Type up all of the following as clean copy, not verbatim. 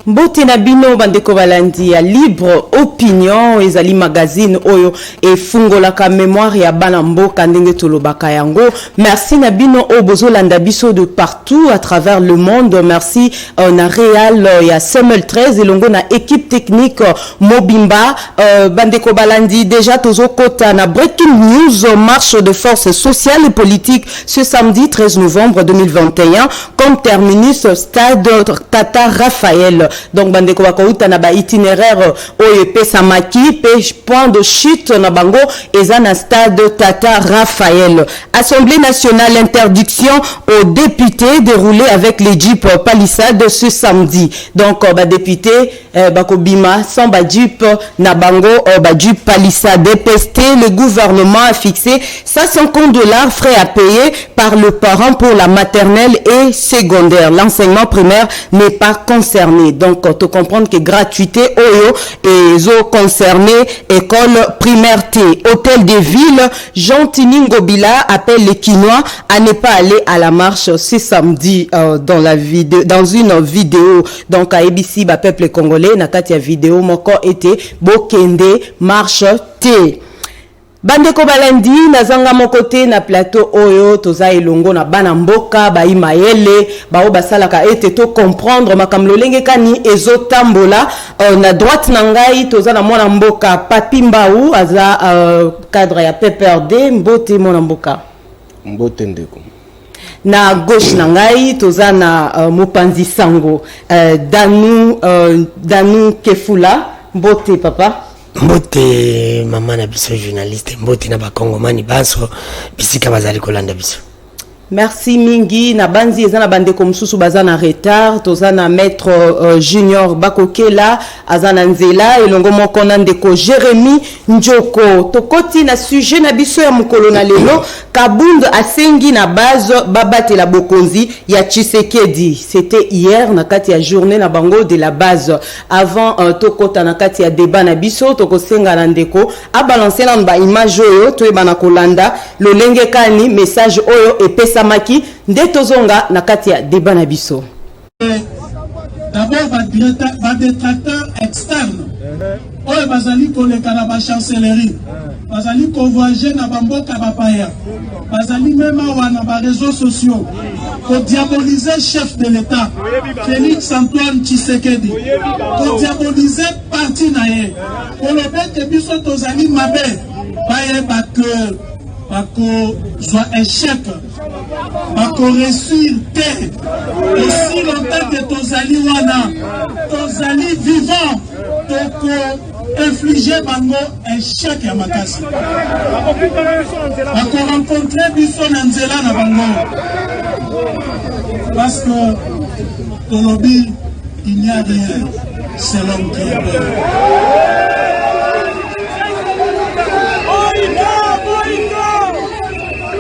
Mbote na bino bandeko balandi ya libre opinion ezali magazine oyo e fungola ka mémoire ya bana mboka ndenge tolobaka yango. Merci na bino o bozolanda biso de partout à travers le monde. Merci na Real ya Semel 13 elongo na équipe technique Mobimba bandeko balandi déjà tozo kota na breaking news marche de force sociale et politique ce samedi 13 novembre 2021 comme terminus stade Tata Raphaël. Donc bandeko bakouta na ba itinéraire oyo pesa maki pe point de chute na bango eza na stade Tata Raphaël. Assemblée nationale interdiction aux députés déroulé avec les Jeep Palisade ce samedi. Donc ba député bakobima sans ba Jeep na bango ba Jeep Palisade dépesté. Le gouvernement a fixé $500 frais à payer par le parent pour la maternelle et secondaire. L'enseignement primaire n'est pas concerné. Donc, tu comprends que gratuité oyo et zo concerné école primaire T. Hôtel de ville, Jean Tiningo Bila appelle les Quinois à ne pas aller à la marche ce samedi dans une vidéo. Donc, à ABC, ba peuple congolais, nakati ya vidéo moko été Bokende marche T. Bandeko balandi nazanga mokote na plateau oyo toza elongo na bana mboka ba imayele ba obasalaka ete to comprendre makamlo lenge kani ezotambola na droite na ngai toza na mwana mboka Papi Mbau aza cadre ya PPRD mbote mwana mboka mbote ndeko na gauche na ngai toza na Mopanzi Sango Danu Kefula mbote papa Mbote mama na biso journaliste mbote na bakongomani baso bisika bazali kolanda biso. Merci mingi na banzi ezana bandeko mususu bazana retard tozana maître junior Bakokela azana nzela elongo moko na ndeko Jérémy Njoko tokoti na sujet na biso ya mukolo na lelo Kabund asengi na base babate la bokonzi ya Tshisekedi. C'était hier na kati ya journée na bango de la base avant tokota na kati ya débat na biso tokosenga na ndeko a balancer na ba image oyo to ebana kolanda lolenge kani message oyo epesa maki ndetozonga na kati ya débat na biso. D'abord va détracteur externe. Oyo bazali koleka na ba chancellerie. Bazali convoyer na bamboka bapaya. Bazali même awa na ba réseaux sociaux. Ko diaboliser chef de l'État Félix Antoine Tshisekedi. Ko diaboliser parti na ye. Ko lobeke biso tozali mabe. Baye bak bako soit échec. Bako réussir te. Et si longtemps que tozali wana, tozali vivant, toko infliger bango échec ya makasi. Bako rencontrer biso na nzela na bango. Parce que tolobi, il n'y a rien, c'est l'homme qui est peur.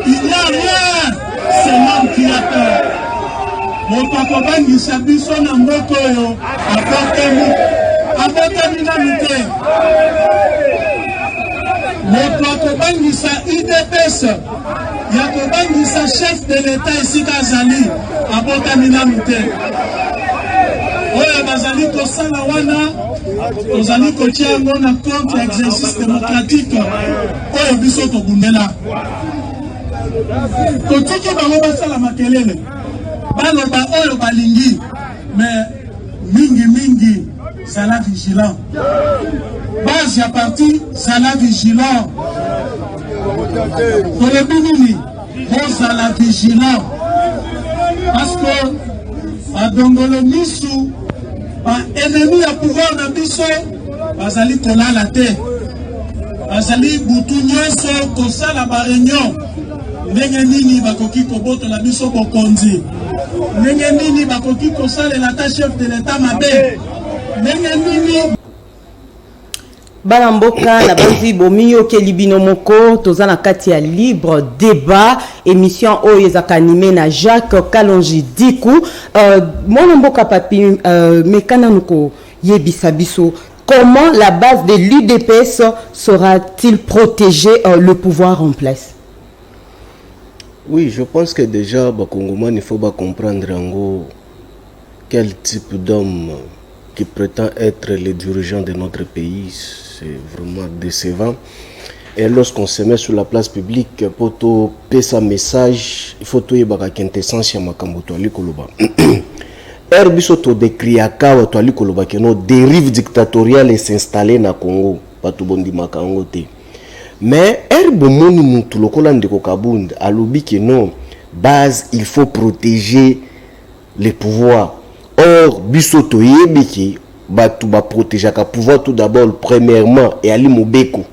Il n'y a rien, c'est l'homme qui a peur. Mon papa bangisa biso na mboko yo apotami na mite. Mon papa bangisa IDPS ya ko bangisa chef de l'État esika azali apotami na mite. Oyo bazali kosala wana tozali kotia yango na contre exercice démocratique oyo biso tobundela. Kotiki bango basala makelele baloba oyo balingi mais mingi sala vigilant base ya parti sala vigilant tolobi nini bozala vigilant parce que badongolo misu baennemi ya pouvoir na biso bazali kolala te bazali butu nyonso kosala bareunion ndenge nini bakoki kobotola biso bokonzi ndenge nini bakoki kosalela ta chef de l'État mabe ndenge nini bana mboka na banzi bomiyo ke libino moko toza na kati ya libre débat émission oyo ezaka animé na Jacques Kalonji Diku mwana mboka Papi mekana nuko yebisa biso comment la base de l'UDPS sera-t-il protéger le pouvoir en place? Oui, je pense que déjà, Bakongomani, il faut comprendre quel type d'homme qui prétend être le dirigeant de notre pays, c'est vraiment décevant. Et lorsqu'on se met sur la place publique pour tout passer un message, il faut tout y avoir quintessence ya makambo to ali koloba. Biso to dekriaka wa to ali koloba que nos dérive dictatoriale s'installer na Congo, pas tout bondi makango te. Mais bomoni mutu lokola ndeko kabunda alobi que non, base il faut protéger les pouvoirs. Or biso to yebiki batu ba protéger ka pouvoir tout d'abord premièrement et ali mobeko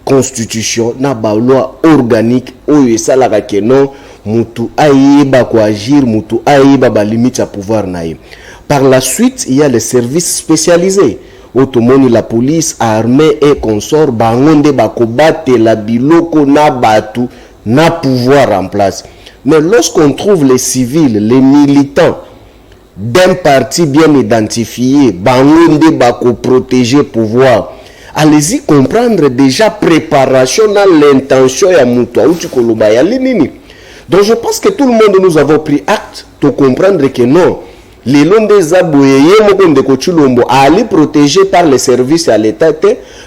constitution na ba loi organique oyo esalaka ke non mutu ayeba ko agir, mutu ayeba ba limite à pouvoir nae. Par la suite, il y a les services spécialisés. Automoni la police, armée et consorts bangonde bakobate la biloko na batu na pouvoir en place. Mais lorsqu'on trouve les civils, les militants d'un parti bien identifié, bangonde bako protéger pouvoir, allez-y comprendre déjà préparation dans l'intention ya mutu auti koloba ya linini. Donc je pense que tout le monde nous avons pris acte de comprendre que non, les longs des aboyés de Kochulombo aller protégé par les services à l'État,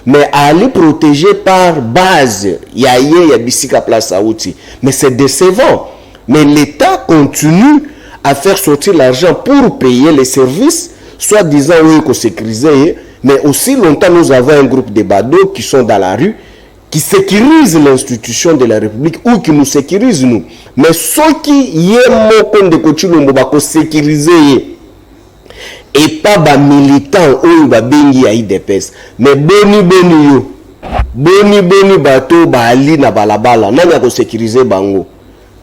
mais aller protégé par base ya bisika place à outil. Mais c'est décevant. Mais l'État continue à faire sortir l'argent pour payer les services, soit disant oui qu'on sécurisé, mais aussi longtemps nous avons un groupe de badauds qui sont dans la rue, qui sécurisent l'institution de la République ou qui nous sécurisent nous. Mais ceux qui y est de Kochulombo bako sécuriser et pas ba militants ou ba bengi ya IDPS, mais boni bato ba ali na balabala nani ko sécuriser bango.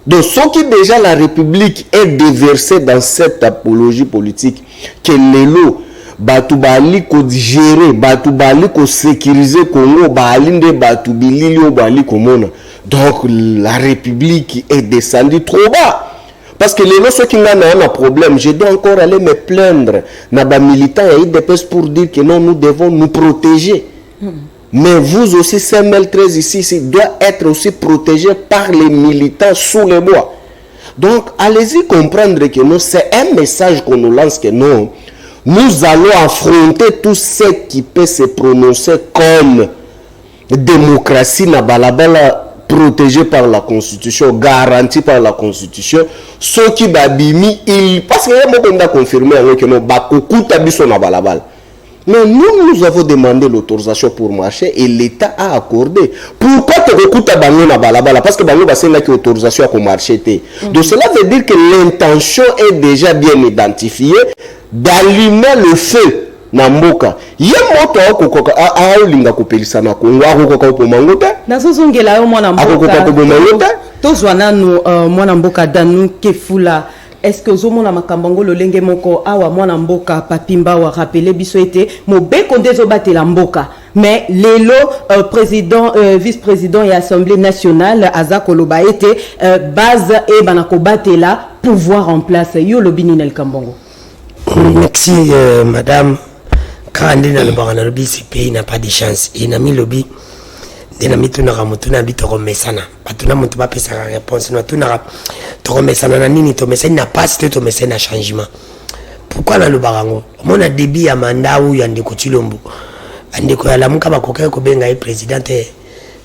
Donc ceux qui déjà la République est déversée dans cette apologie politique que l'élo batu bali ko gérer, batu bali ko sécuriser Congo, bali nde batu bilili o bali komona. Donc la République est descendue trop bas. Parce que les gens qui ont un problème, je dois encore aller me plaindre na ba militants et IDPS pour dire que non, nous devons nous protéger. Mais vous aussi, CML13 ici, doit être aussi protégé par les militants sous les bois. Donc allez-y comprendre que non, c'est un message qu'on nous lance que non, nous allons affronter tout ce qui peut se prononcer comme démocratie na balabala protégé par la Constitution, garanti par la Constitution. Ceux qui babimi, parce qu'il y a beaucoup de confirmé que nous bakokuta biso na balabala. Mais nous avons demandé l'autorisation pour marcher et l'État a accordé. Pourquoi tu écoutes bango na balabala? Parce que bango basé là qui autorisation pour marcher. Donc cela veut dire que l'intention est déjà bien identifiée d'allumer le feu na mboka. Ye moto akokoka aolinga kopelisa na Kongo akokoka ko mangota. Nazozongela yo mwana mboka. Akokoka ko mangota. Tozwana no mwana mboka danu kefula. Est-ce que Zomona Makambango le lenge moko awa mwana mboka papimba wa rappelé biso ete mobeko ndezo batela mboka mais lelo président vice-président et assemblée nationale Azako Loba ete base et banako batela pouvoir en place yo lobini nel Kambongo. Merci madame. Quand on est dans le barana lobby, ce pays n'a pas de chance. Il n'a mis lobby. Il n'a mis tout na mutuna bito komesana. Batuna mutu ba pesa réponse na tuna to komesana na nini to mesana na passe to mesana na changement. Pourquoi na le barango? Mon a débit ya mandat ou yande ko Chilombo. Andeko ya lamuka bakoka ko benga présidente.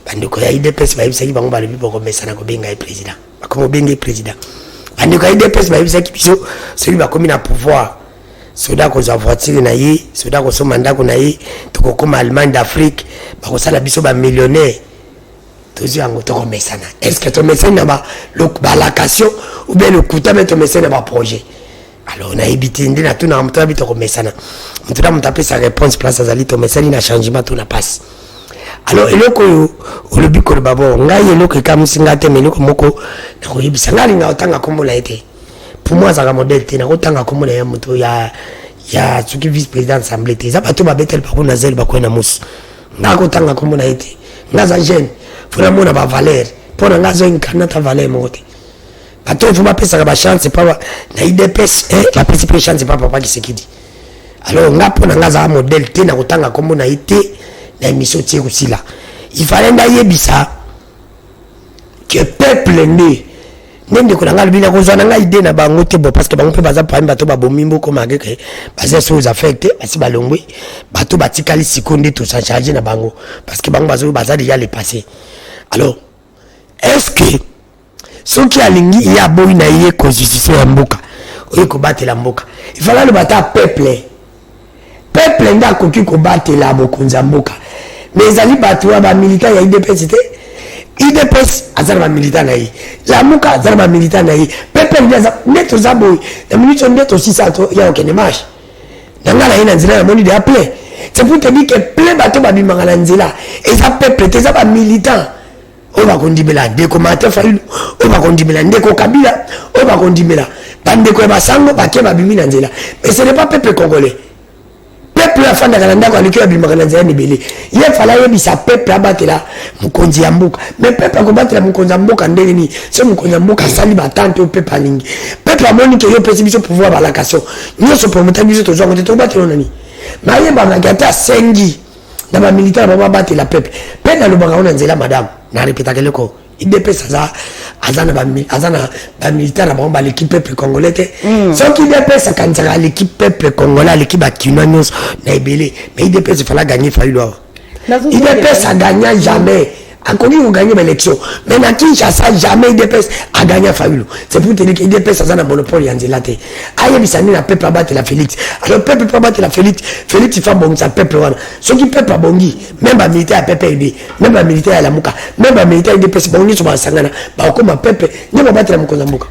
Bandeko ya IDPS ba ibisa ki bango ba lebi ko mesana ko benga président. Bakomo benga président. Andeko ya IDPS ba ibisa ki biso celui ba komi na pouvoir. Soda ko za voiture na ye, soda ko so mandat ko na ye, to ko comme Allemagne d'Afrique, ba ko sala biso ba millionnaire. Tozi yango to ko mesana. Est-ce que to mesana ba ba location ou bien le coût mais to mesana ba projet. Alors on a évité ndé na tout na mto habito ko mesana. Mto na mtape sa réponse place azali to mesana na changement tout na passe. Alors eloko o le biko babo ngai eloko kamusinga te meloko moko na ko yibisa ngali nga otanga kombo la été. Pour moi ça modèle te na kotanga komona ya moto ya tsuki vice président assemblée te za bato ba betel ba kuna zel ba kwena mus nga kotanga komona ete nga za jeune fona mona ba valeur pona nga zo incarner ta valeur mote bato fuma pesa ba chance pas na IDPS la principale chance pas papa qui se kidi alors nga pona nga za modèle te na kotanga komona ete na émission tie kusila il fallait nda yebisa que peuple né ndenge ko nanga bina ko zana nga idée na bango te bo parce que bango pe baza pa bato ba bomimbo ko mageke baza sous affecté basi balongwe bato batikali sikonde tout ça charger na bango parce que bango baza déjà les passé. Alors est-ce que ceux qui alingi ya boy na yé constitution ya mboka oyo ko batela mboka il fallait le bata peuple nda koki ko batela bokonza mboka mais ali bato ba militaire ya IDPS te IDPS azana ba militant na yi la muka azana ba militant na yi pepe ndia neto zabo na minute ndeto 600 ya okene marche nangala ina nzila na moni de appeler c'est pour te dire que plein bateau ba bimanga na nzila et ça peuple te za ba militant o ba kondibela de ko mate failu o ba kondibela ndeko kabila o ba kondibela bande ko ba sango ba ke ba bimi na nzila mais ce n'est pas peuple congolais peuple a fanda kalanda ko alikyo bimanga na nzela ni belé il fallait yebisa peuple abatela mukonzi ya mboka mais peuple ko batela mukonzi ya mboka ndenge ni c'est mukonzi ya mboka sali batante au peuple alingi peuple amoni ke yo pesi biso pouvoir balakation nyoso promoter biso to zongo to batela nani na yeba na gata sengi na ba militaire ba batela peuple pe na lobanga ona nzela madame na répéta keleko IDPS azana ba militaire ba l'équipe peuple congolais ce qui IDPS kanzaka l'équipe peuple congolais l'équipe ba kinonyos na ebele mais IDPS il fallait gagner failli là IDPS a gagné jamais a connu vous gagner l'élection mais na Kinshasa jamais IDPS a gagné failli c'est pour te dire que IDPS azana monopole yanzela te aye bisani na peuple battre la Félix alors peuple peut battre la Félix il fait bon ça peuple wana ce qui peuple bongi même ba militaire peuple aider même ba militaire la muka même ba militaire IDPS bongi so ba sangana ba ko ma peuple ne ba battre la mukonza mboka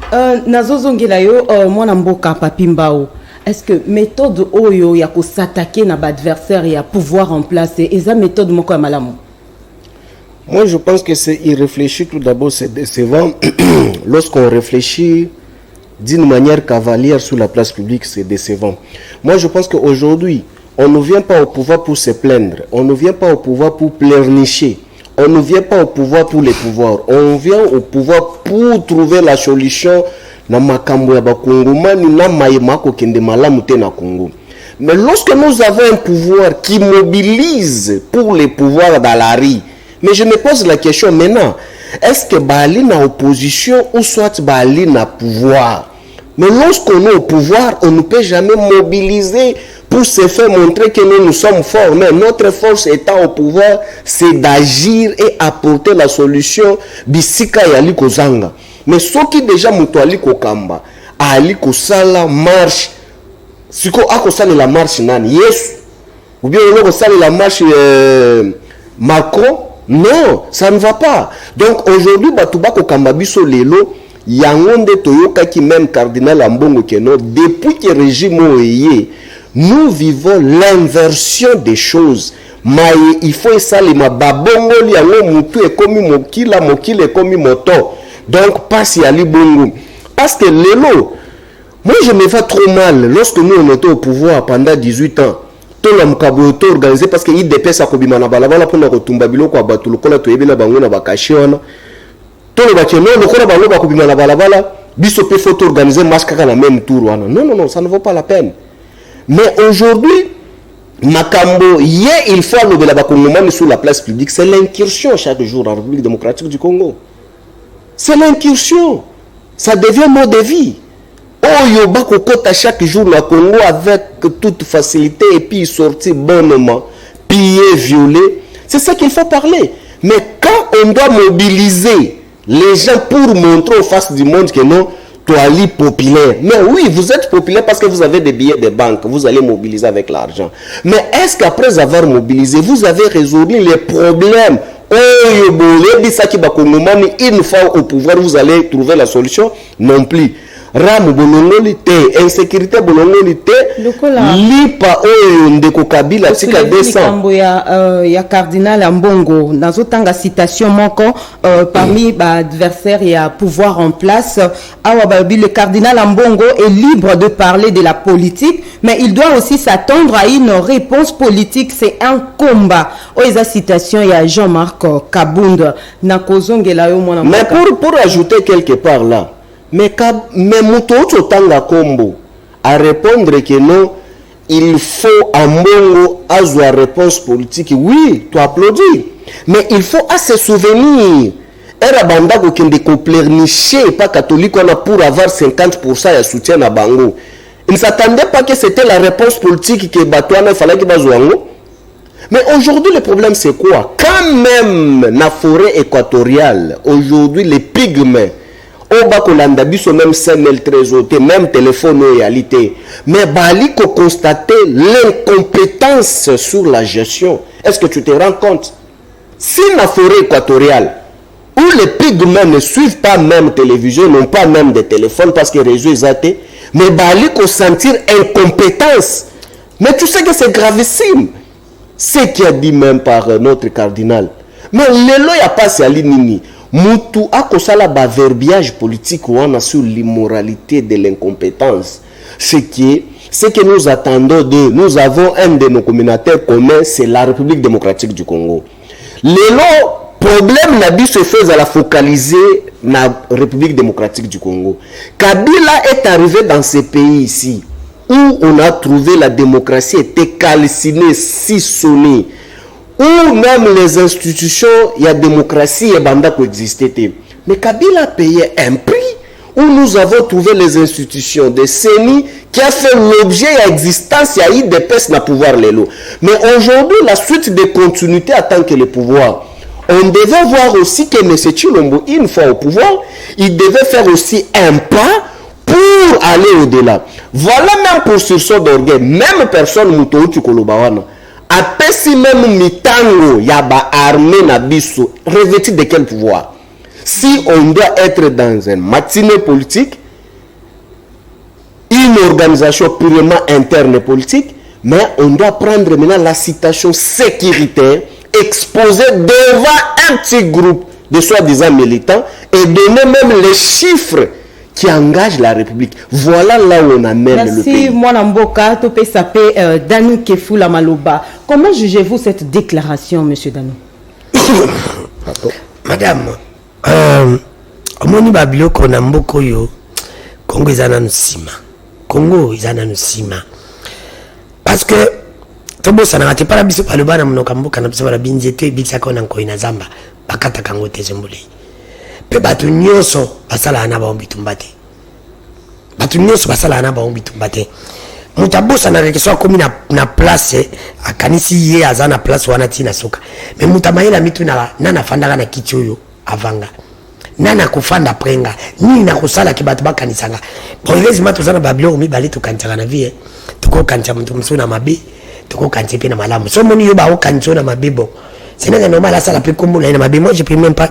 nazozongela yo mwana mboka Papi Mbao. Est-ce que méthode oyo ya ko s'attaquer na ba adversaire ya pouvoir en place et eza méthode moko ya malamu? Moi, je pense que c'est irréfléchi. Tout d'abord, c'est décevant. Lorsqu'on réfléchit d'une manière cavalière sur la place publique, c'est décevant. Moi, je pense qu'aujourd'hui, on ne vient pas au pouvoir pour se plaindre. On ne vient pas au pouvoir pour pleurnicher. On ne vient pas au pouvoir pour les pouvoirs. On vient au pouvoir pour trouver la solution na makambo ya bakongomani na mayema ko kende malamu te na Congo. Mais lorsque nous avons un pouvoir qui mobilise pour les pouvoirs dans la rue, mais je me pose la question maintenant, est-ce que Bali na opposition ou soit Bali na pouvoir? Mais lorsqu'on est au pouvoir, on ne peut jamais mobiliser pour se faire montrer que nous sommes forts. Mais notre force étant au pouvoir, c'est d'agir et apporter la solution bisika yali kozanga. Mais ce qui déjà mutuali kokamba, ali kosala marche, siko akosala la marche nani? Yes. Ou bien on kosala la marche Macron? Non, ça ne va pas. Donc aujourd'hui, Batubako Kambabiso Lelo, Yangonde Toyoka qui même cardinal Ambongo Keno, depuis que le régime est, nous vivons l'inversion des choses. Mais il faut ça les mababongo liango mutu et comme mokila mokile comme moto. Donc pas si ali bongo. Parce que Lelo, moi je me fais trop mal lorsque nous on était au pouvoir pendant 18 ans. Tout le monde organisé parce qu'il dépêche à Kobima na balabala pour retomber biloko à batu lokola to yebela bango na bakashi wana. Tout le bakeno lokola bango ba Kobima na balabala biso pe photo organiser match kaka na même tour wana. Non, ça ne vaut pas la peine. Mais aujourd'hui makambo il faut lobela bakongomani sur la place publique, c'est l'incursion chaque jour en République démocratique du Congo. C'est l'incursion. Ça devient mode de vie. Oyo bako kota chaque jour na Congo avec toute facilité et puis sortir bonnement, piller, violer. C'est ça qu'il faut parler. Mais quand on doit mobiliser les gens pour montrer aux faces du monde que non, tu es populaire. Mais oui, vous êtes populaire parce que vous avez des billets de banque, vous allez mobiliser avec l'argent. Mais est-ce qu'après avoir mobilisé, vous avez résolu les problèmes? Une fois au pouvoir, vous allez trouver la solution? Non plus. Ram bolongolité, insécurité bolongolité, lipa oyo ndeko Kabila tika descend. Ya cardinal Ambongo, nazotanga citation moko parmi ba adversaires ya pouvoir en place. Awa babi le cardinal Ambongo est libre de parler de la politique, mais il doit aussi s'attendre à une réponse politique. C'est un combat. Oza citation ya Jean-Marc Kabunda. Nakozongela yo mona. Mais pour ajouter quelque part là. Mais Moutoto Tanga Kombo à répondre que non, il faut un mongo à réponse politique. Oui, tu applaudis. Mais il faut à se souvenir. era banda ko kende ko pleurnicher pas catholique on a pour avoir 50% de soutien à bango. Il ne s'attendait pas que c'était la réponse politique que Batouana fallait que bazouango. Mais aujourd'hui le problème c'est quoi? Quand même la forêt équatoriale, aujourd'hui les pygmées au bas kolanda biso même 5013 autres, même téléphone en réalité. Mais bali ko constater l'incompétence sur la gestion. Est-ce que tu te rends compte? Si la forêt équatoriale où les pygmées ne suivent pas même télévision, n'ont pas même de téléphone parce que les réseaux sont athées, mais bali ko sentir incompétence. Mais tu sais que c'est gravissime. Ce qui a dit même par notre cardinal. Mais lelo ya pas si ali nini. Moutou a kosala ba verbiage politique ou on a sur l'immoralité de l'incompétence. Ce que nous attendons de, nous avons un de nos communautaires communs, c'est la République démocratique du Congo. Lelo problème n'a se fait à la focaliser la République démocratique du Congo. Kabila est arrivé dans ce pays ici où on a trouvé la démocratie était calcinée, sissonnée, où même les institutions, il y a démocratie et banda coexister. Mais Kabila a payé un prix où nous avons trouvé les institutions de CENI qui a fait l'objet et l'existence, il y a eu des pestes dans le pouvoir. Mais aujourd'hui, la suite de continuité attend que le pouvoir. On devait voir aussi que M. Chilombo, une fois au pouvoir, il devait faire aussi un pas pour aller au-delà. Voilà même pour sursaut d'orgueil, même personne Moutouti Kolobawana. Après si même Mitango, Yaba armée Nabiso, revêtu de quel pouvoir? Si on doit être dans une matinée politique, une organisation purement interne politique, mais on doit prendre maintenant la situation sécuritaire, exposer devant un petit groupe de soi-disant militants et donner même les chiffres qui engage la République. Voilà là où on amène le pays. Merci, Mwana Mboka, Topé Sapé, Danou Kefula Maloba. Comment jugez-vous cette déclaration, monsieur Danou? Madame, Omoni Babilo Konamboko yo, Congo izana nusima. Congo izana nusima. Parce que, Tobo sanarate para biso paloba na mnoka mboka na biso para binjete bitsa kona nkoina zamba. Bakata kango tezembule. Pe batu nyoso basala na ba mbitumbate. Batu nyoso basala na ba mbitumbate. Mutabosa na rekeswa komi na place akanisi ye azana place wana tina soka. Me mutamayela mitu na nana fandaka na kiti oyo avanga. Nana kufanda prenga. Ni na kusala kibatu bakanisanga. Bongezi matu zana babilo mi bali tukanchaka na vie. Tuko kancha mtu msuna mabe. Tuko kanche pe na malamu. So moni yo ba o kancho na mabebo. C'est normal à ça la plus commune na mabe. Moi je peux même pas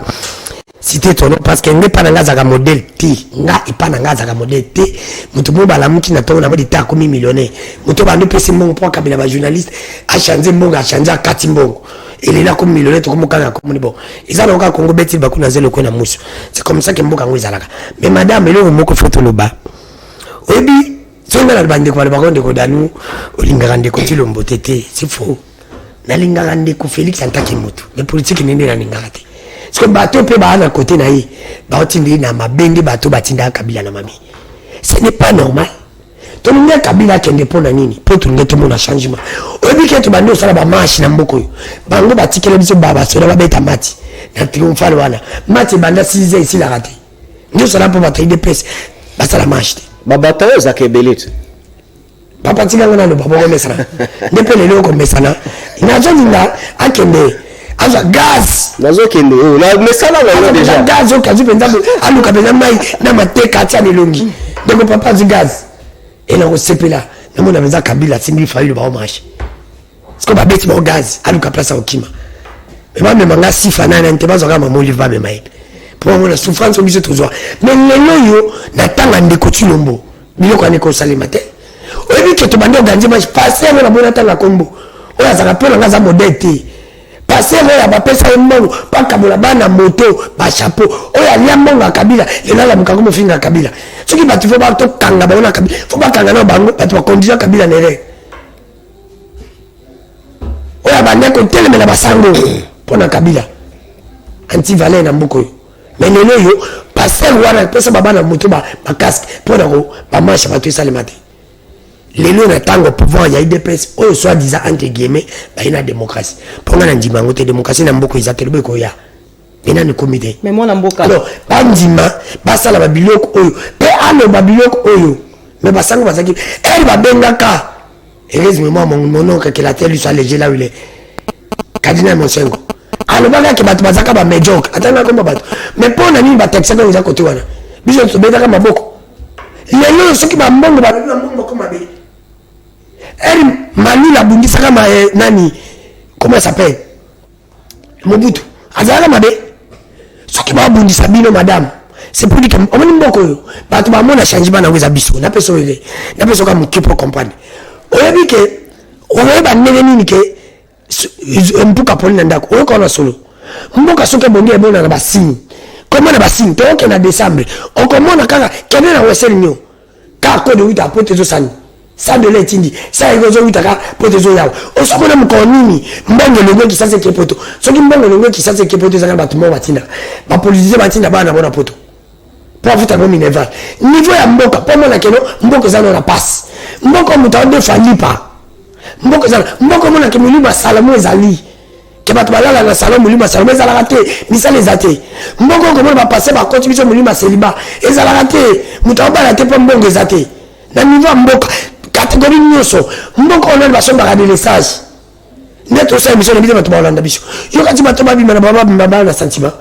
citer ton nom parce que n'est pas dans un modèle T. Nga et pas dans un modèle T. Mutu mo bala muki na to na modi ta komi millionnaire. Mutu ba ndopesi mbongo pour kabila ba journaliste a changer mbongo a changer kati mbongo. Il est là comme millionnaire to comme kanga comme bon. Ils ont encore Congo beti ba kuna zelo ko na musu. C'est comme ça que mboka ngo izalaka. Mais madame ele moko photo loba. Obi songa na bande ko ba gonde ko danu olinga ndeko Chilombo tete. C'est faux. Na linga ndeko Félix Antaki mutu. Mais politique nende na linga te. Parce que bateau peut ba na côté na yi ba otindi na mabende bateau batinda Kabila na mami. Ce n'est pas normal. To ninga Kabila kende pona nini? Po to ninga to mona changement. Obi ke to bando sala ba marche na mboko yo. Bango batikela biso baba so na beta mati. Na triomphal wana. Mati banda 6 ici la raté. Ndio sala po batay de pesa. Ba sala marche. Baba tayo za kebelit. Papa tika ngana no baba mesana. Ndepe lelo ko mesana. Inazo ninga akende aza gaz nazo kende la mesala na déjà gaz okazi penza aluka penza mai na mateka atia nelongi donc papa di gaz et na osepela na mona penza Kabila simbi failo ba omashi siko ba beti ba gaz aluka place okima mais ba mema nga sifa na nteba zo kama moli va mema ipe pour moi la souffrance obligé toujours mais lelo yo na tanga ndeko Chilombo biloko aneko salima te oyebi ke to bando ganzi ma passer na bona tanga kombo oya zaka pela nga za modete passer oya ba pesa mbongo paka bola bana moto ba chapeau oya lia mbongo Kabila elala mukango mofinga Kabila soki batu fo ba to kanga ba na Kabila fo ba kanga na bango batu ba condition Kabila nere oya ba ndeko telemela basango pona Kabila anti valer na mboko mais lelo yo passer wana pesa baba na moto ba casque pona ko ba marche ba to salima te lelo na tango pouvoir ya IDPS o soit disant entre guillemets ba ina démocratie pour nga ndima ngote démocratie na mboko izatelo beko ya maintenant ne comité mais moi namboka alors bandima basala ba biloko oyo pe alo ba biloko oyo mais basango bazaki elle va bengaka heureusement mon oncle qui la télé soit léger là où il est Cardinal Monsengo alobaka ke bato bazaka ba médiocre atanga comme bato mais pour nani ba taxer dans les côté wana biso to betaka maboko lelo soki ba mbongo ba mbongo comme abe elle mani la bundisaka ma nani comment ça s'appelle Mobutu azala mabe soki ba bundisa bino madame c'est pour dire que on moni mboko yo bato ba mona changement na weza biso na peso ile na peso ka mki pour comprendre oyebi ke oyeba nene nini ke mpuka poli na ndako oyo kona solo mboka soke bongi ebona na basini comment na basini to ke na décembre on komona kaka kene na wesel nyo ka ko de wita pote zo sani sa de letindi sa ego zo wita ka pote zo yawo o so mona mkonini mbongo lengo ki sase ke poto soki mbongo lengo ki sase ke poto zanga batu mo batina ba police batina bana bona poto pour vous taper minerval niveau ya mboka pour mona keno mboko za na passe mboko mutande fali pa mboko za mboko mona ke mulima salamu ezali ke bato balala na salamu mulima salamu ezala raté misala ezate mboko ko mona ba passer ba contribution mulima celibat ezala raté mutamba raté pour mbongo ezate na niveau mboka catégorie nyoso mboko on ba somba de message neto sa mission na bato balanda biso yo kati bato babima na baba na sentiment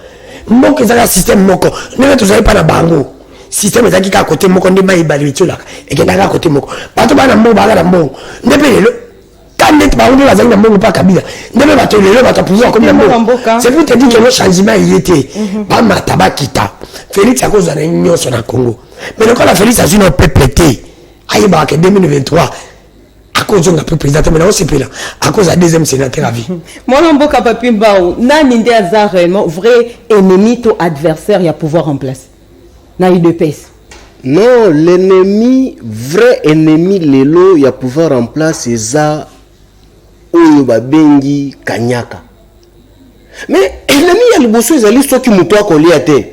mboko ezala système moko nene tozali pa na bango système ezaki ka côté moko nde mai balitola ekendaka côté moko bato bana mbongo baka na mbongo ndepe lelo kande ba onde bazali na mbongo pa kabila ndepe bato lelo bato pouvoir comme na mbongo c'est pour te dire que le changement y était ba mataba kita Félix akoza na nyonso na Congo mais le la Félix azuna peuple té ayeba que 2023 à cause de notre président mais on s'est là à cause de deuxième sénateur à vie moi namboka papi mbao nani nde aza réellement vrai ennemi to adversaire ya pouvoir en place na UDPS non l'ennemi vrai ennemi lelo ya pouvoir en place eza oyo babengi kanyaka mais ennemi ya liboso ezali soki muto akolia te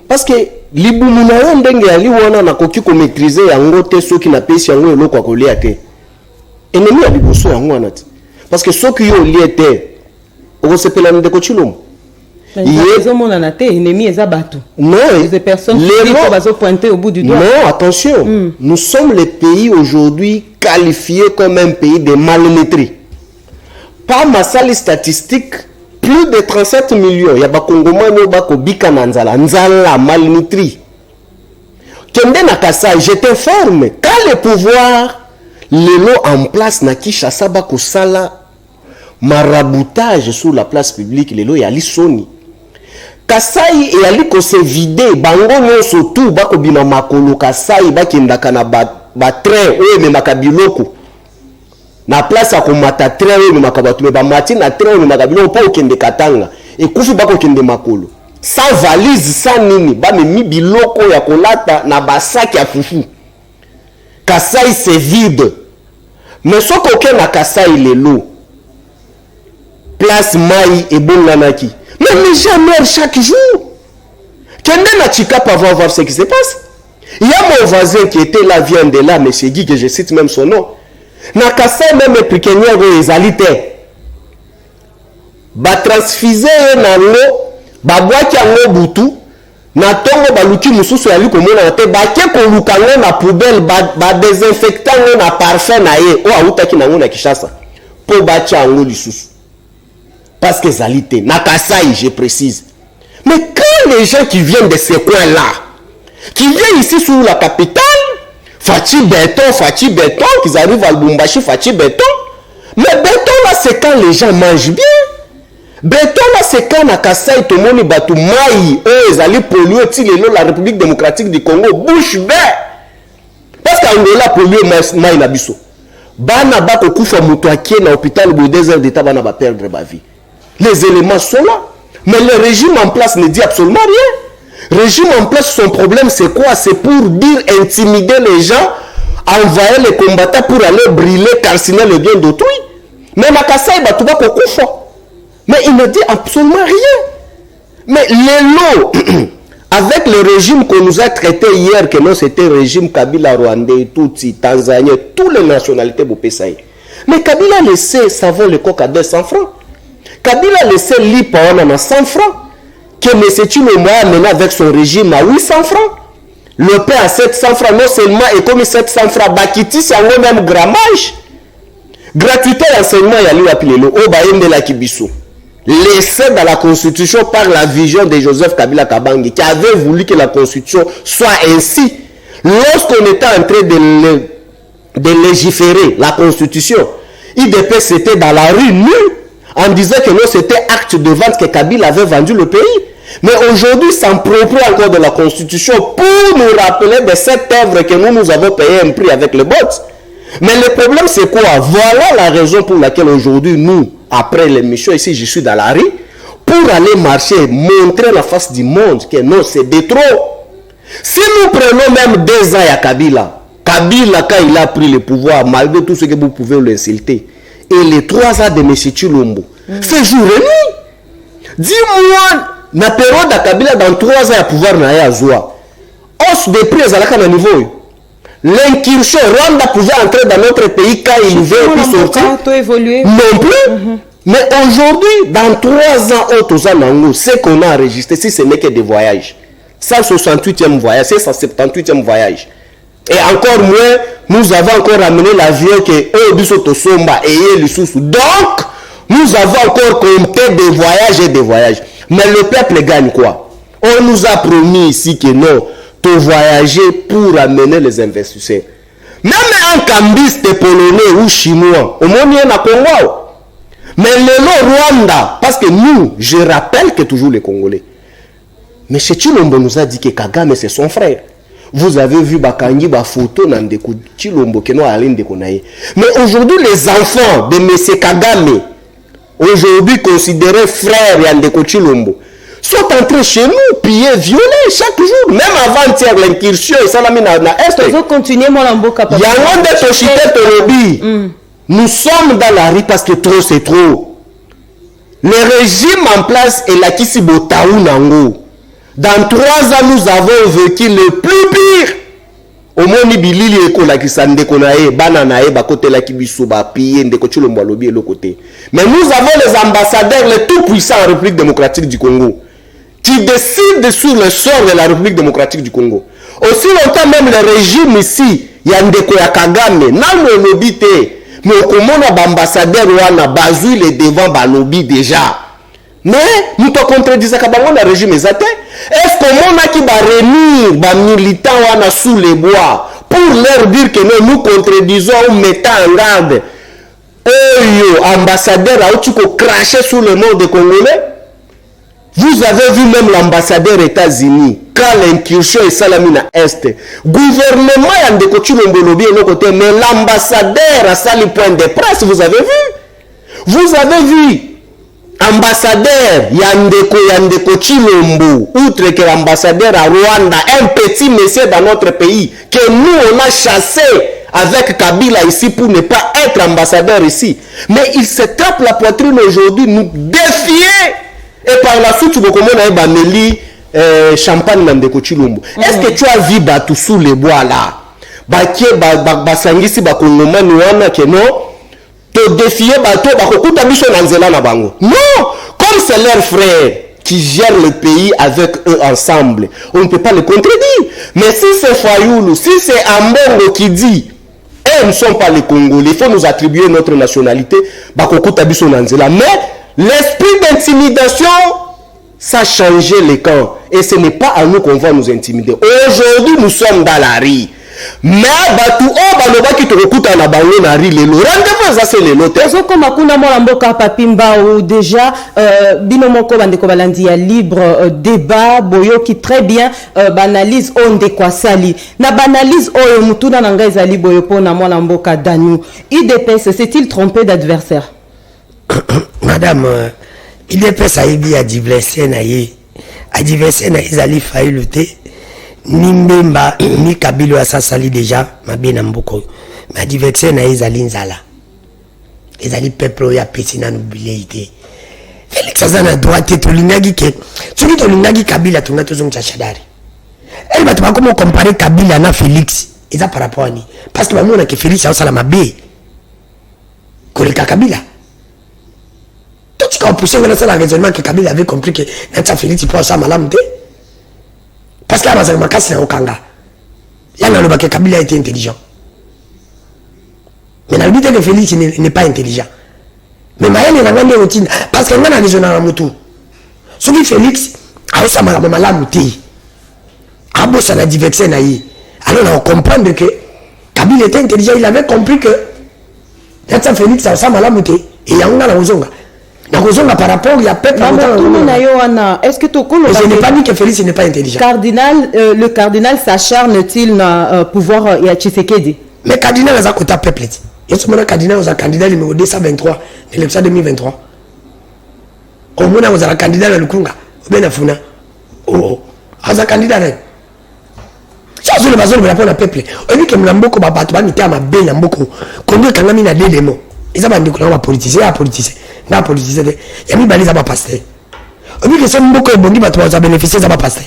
parce que libumu na yo ndenge ya liwona na koki ko maîtriser yango te soki na pesi yango eloko akolia te ennemi ya liboso yango wana te parce que soki yo lie te okosepela ndeko Chilomo na te ennemi eza bato non les personnes qui bazo pointer au bout du doigt non attention nous sommes les pays aujourd'hui qualifiés comme un pays de mallettrés par ma salle statistique plus de 37 millions ya bakongomani bako bika na nzala malnutri kende na Kasai je t'informe quand le pouvoir lelo en place na Kinshasa bako sala maraboutage sur la place publique lelo ya lisoni Kasai et ali ko se vider bango nyonso tout bako bima makolo Kasai bakendaka na ba train oyo me makabiloko na place ya komata train oyo me makabatu me ba mati na train oyo me makabiloko pa okende Katanga et kufi bako kende makolo sans valise sans nini ba me mi biloko ya kolata na basaki ya fufu Kasai se vide mais soko ke na Kasai lelo place mai et bonganaki mais les gens meurent chaque jour. Kende na Chikapa va voir ce qui se passe. Il y a mon voisin qui était là, vient de là, M. Guy, que je cite même son nom. Na Kasai même Pikenya ezalite. Ba transfiser na lo, ba boaki yango butu, na tongo baluki mususu yali komona te, ba ke ko lukango na poubelle, ba désinfectant na parfum na ye, o autaki nango na Kinshasa. Po ba tia yango lisusu. Parce que Zalité, Nakasai, je précise. Mais quand les gens qui viennent de ces coins-là, qui viennent ici sur la capitale, Fati Béton, qu'ils arrivent à Lubumbashi, Fati Béton, mais Béton là, c'est quand les gens mangent bien. Béton là, c'est quand Nakasai, tout le monde batu maï, eux, ils allaient polluer, la République démocratique du Congo, bouche bée. Parce qu'Angola pollué maï na biso. Bana bako kufa mutuakie na hôpital, au 2 heures d'état, bana ba perdre ma vie. Les éléments sont là. Mais le régime en place ne dit absolument rien. Le régime en place, son problème, c'est quoi? C'est pour dire, intimider les gens, envahir les combattants pour aller brûler, calciner le bien d'autrui. Mais Nakasai, mais il ne dit absolument rien. Mais les lots, avec le régime qu'on nous a traité hier, que non, c'était le régime Kabila, Rwandais, Tutsi, Tanzanie, toutes les nationalités Bopessaï. Mais Kabila laissé savon le coq à 200 francs. Kabila laissait libre à 100 francs. Que M. Tshilombo a mené avec son régime à 800 francs. Le pain à 700 francs, non seulement et comme 700 francs, Bakiti, c'est un même grammage. Gratuité d'enseignement, il y a lui appelé le Obaïm de la Kibiso. Laissé dans la constitution par la vision de Joseph Kabila Kabangi, qui avait voulu que la constitution soit ainsi. Lorsqu'on était en train de légiférer la constitution, IDP c'était dans la rue nu, en disant que non, c'était acte de vente que Kabila avait vendu le pays. Mais aujourd'hui, s'approprier encore de la constitution pour nous rappeler de cette œuvre que nous avons payé un prix avec le vote. Mais le problème c'est quoi? Voilà la raison pour laquelle aujourd'hui nous, après l'émission ici, je suis dans la rue, pour aller marcher, montrer la face du monde que non, c'est de trop. Si nous prenons même 2 ans à Kabila, Kabila quand il a pris le pouvoir, malgré tout ce que vous pouvez l'insulter, et les 3 ans de M. Tshilombo, c'est jour et nuit. Dis-moi, na période à Kabila dans 3 ans à pouvoir na ya zoa. Hausse de prix à la niveau. L'incursion, Rwanda pouvait entrer dans notre pays quand il veut plus sortir. Non plus. Mais aujourd'hui, dans 3 ans, ce qu'on a enregistré, si ce n'est que des voyages. 168e voyage, 178e voyage. Et encore moins, nous avons encore amené l'avion que Somba et Lissousou. Donc, nous avons encore compté des voyages et des voyages. Mais le peuple gagne quoi? On nous a promis ici que non, de voyager pour amener les investisseurs. Même un cambiste polonais ou chinois, au moins il y a un Congo. Mais le Rwanda, parce que nous, je rappelle que toujours les Congolais. Mais chez Tshilombo nous a dit que Kagame c'est son frère. Vous avez vu Bakangi, photo dans des coups de Tshilombo que nous allons déconnailler. Mais aujourd'hui, les enfants de M. Kagame, aujourd'hui considérés frères de Tshilombo, sont entrés chez nous, piller, violer chaque jour. Même avant-hier, l'incursion, et ça l'a mis dans l'Est. Ils ont continué mon lambeau capable. Nous sommes dans la rue parce que trop c'est trop. Le régime en place est la Kisibotaou Nango. Dans 3 ans, nous avons vécu le plus pire. Au moins, Bilili et Kolakisande Konae, Bananae, Bakote la Kibiso, Bapi, Ndekochilo Mwalobi et l'autre côté. Mais nous avons les ambassadeurs les tout puissants en République démocratique du Congo qui décident sur le sort de la République démocratique du Congo. Aussi longtemps, même le régime ici, Yandeko ya Kagame, n'a le lobby té. Mais comment l'ambassadeur Wana Bazou les devant Balobi déjà. Mais nous te contredisons que le régime est athée. Est-ce qu'on a qui va réunir les militants sous les bois pour leur dire que nous contredisons ou mettons en garde ambassadeur a craché sur le nom des Congolais? Vous avez vu même l'ambassadeur États-Unis quand l'incursion est salamina Est. Gouvernement a décoché l'Ombolobi et côté, mais l'ambassadeur a sali point de presse, vous avez vu? Vous avez vu? Ambassadeur Yandeko Chilombo, outre que l'ambassadeur à Rwanda, un petit monsieur dans notre pays, que nous on a chassé avec Kabila ici pour ne pas être ambassadeur ici. Mais il se tape la poitrine aujourd'hui, nous défier. Et par la suite, tu vois comment on a Bameli Champagne Yandeko Chilombo. Est-ce que tu as vu Batou sous les bois là? Basangisi Bakongomani wana que non? Te défier bateau bakokuta biso na nzela na bango. Non, comme c'est leur frère qui gère le pays avec eux ensemble, on ne peut pas le contredire. Mais si c'est Fayoulou, si c'est Ambongo qui dit eux ne sont pas les Congolais, il faut nous attribuer notre nationalité, bakokuta biso na nzela. Mais l'esprit d'intimidation, ça a changé les camps. Et ce n'est pas à nous qu'on va nous intimider. Aujourd'hui, nous sommes dans la rue. Mais batu baloba ki tokuta na bango na ri lelo rendez-vous ça c'est lelo te zo koma kuna mola mboka papimba ou déjà bino moko bandeko balandi ya libre débat boyo qui très bien banalise onde kwa sali na banalise oyo mutuna na ngai ezali boyo pona mola mboka Danu IDPS s'est-il trompé d'adversaire? Madame IDPS a dit adversaire na ye adversaire na ezali Fayulu te ni Mbemba ni Kabilo asasali déjà mabena mboko mais adversaire na ezali nzala ezali peuple ya petina nobilité Félix azana droite to lingaki ke soki to lingaki Kabila tunga tozongcha shadari elle va pas comment comparer Kabila na Félix eza par rapport à ni parce que bamona ke Félix asala mabe koleka Kabila to tika poussé le raisonnement que Kabila avait compris que Nathan Félix peut ça malamte. Parce que là, c'est ma casse au Kanga. Il y a un que Kabila a été intelligent. Mais la vérité que Félix n'est pas intelligent. Mais Maël est dans le routine. Parce que nous avons raisonné à Moutou. Ce qui Félix a aussi malamte. A beau ça la diverser naïe. Alors on comprend que Kabila était intelligent. Il avait compris que Nathan Félix a aussi malamte. Et il y a un raison. La raison par rapport il y a peuple. Est-ce que je n'ai pas dit que Félix n'est pas intelligent. Le cardinal s'acharne-t-il dans pouvoir et à Tshisekedi? Mais cardinal a côté peuple. Il y a un cardinal a candidat numéro 223 de l'élection 2023. Au moins on a un candidat à Lukunga. Au bien à Funa. Oh, un candidat. Ça c'est le besoin de répondre à peuple. On dit que Mlamboko Babato va niquer à ma belle Mlamboko. Combien quand même il a des mots. Ils ont dit qu'on va politiser, à politiser. Na politiser. Il y a mis balise à ma pasteur. On dit que c'est Mlamboko et Bondi va te bénéficier de ma pasteur.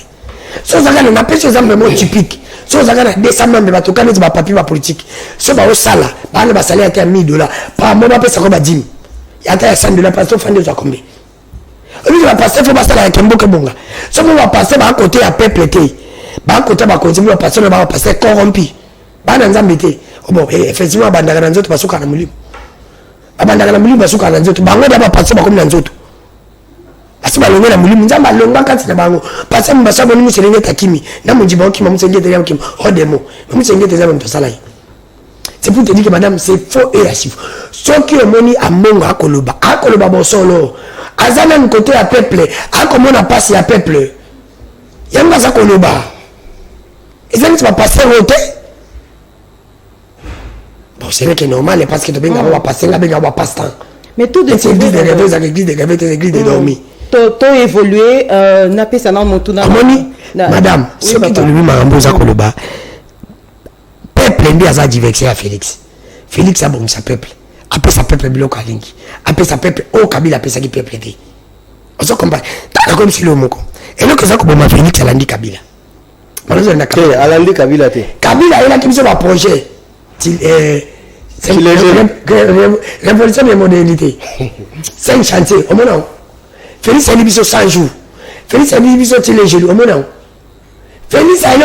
Si on a un peu ces exemples typiques. Si on a des membres de ma toka, nous avons papier politique. Si on a un salaire, on a salaire à $1000. Par mois, on a ça comme 10 000. Il y a $100 parce que on a combien. On dit que la pasteur, il faut passer avec un bon bonga. Si on va passer à côté à peuple, à côté à côté, on va passer à passer corrompu. On a un embêté. Bon, effectivement, on a un autre parce qu'on a un moulin. On a un moulin parce qu'on a un autre. On a passer comme un autre. Parce que balongo na mulimu nzamba longa kati na bango parce que mbasa boni muselenge takimi na munjiba okima musengete ya okima odemo musengete za mto salai. C'est pour te dire que madame c'est faux et archi faux. Ce qui est moni a mongo akoloba bosolo azana n côté à peuple akomona passe à peuple yamba za koloba ezali tu vas passer roté. Bon c'est vrai que normal parce que tu benga va passer là benga va passe temps. Mais tout de suite église de rêve église de dormir. To évoluer na pesa na motuna madame ce qui te lui maramboza koloba peuple ndi aza diverser à Félix a bon sa peuple après sa peuple biloko alingi après sa peuple au Kabila pesa ki peuple té on se comprend ta comme si le moko et le que ça ko bon Félix alandi Kabila malheureusement na Kabila alandi Kabila té Kabila il a qui se va projet c'est révolution des modernité c'est un chantier au moment Félix a dit 100 jours. Félix a dit les jeunes au moment. Félix a dit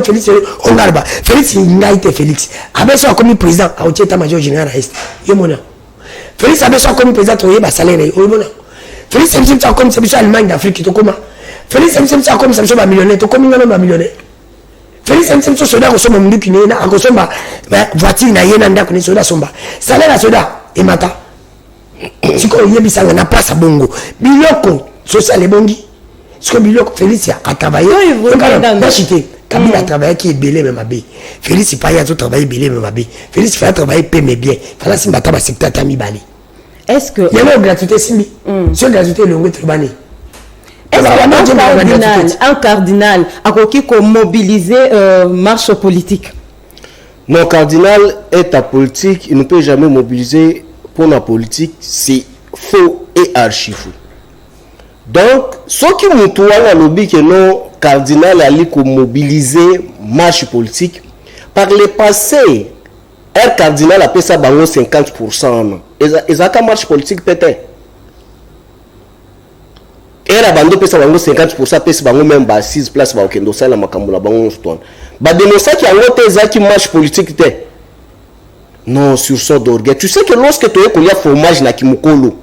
Félix on garde. Félix n'a été Félix. Avec ça comme président à l'état-major général à Est. Félix avait ça comme président au salaire au moment. Félix a dit comme c'est Allemagne d'Afrique to comment. Félix a dit comme c'est un millionnaire to comme un millionnaire. Félix a dit soda ko soma mundu kinena ko soma voiture na yena ndako ni soda somba. Salaire à soda et mata. Si on y a mis na place bongo biloko social et bongi ce que biloko Félix a travaillé Kabila a travaillé qui est belé même abé Félix pas y a tout travaillé belé même abé Félix fait travailler paie mais bien fala si mataba secteur tami bali est-ce que il y a une gratuité simi sur gratuité le ngwe bani est-ce un cardinal a ko mobiliser marche politique? Non, cardinal est apolitique, il ne peut jamais mobiliser pour la politique, c'est faux et archi faux. Donc, ce qui nous trouve à lobby que non cardinal a mobiliser marche politique, par le passé, un cardinal a payé ça 50%. Et ça marche politique peut-être. Et la bande pesa 50% pesa même 6 places ba okendo sala makambo la bango stone. Ba dénoncer qui a wote zaki marche politique te. Non, sur ça d'orgueil. Tu sais que lorsque tu as un fromage na kimukolo,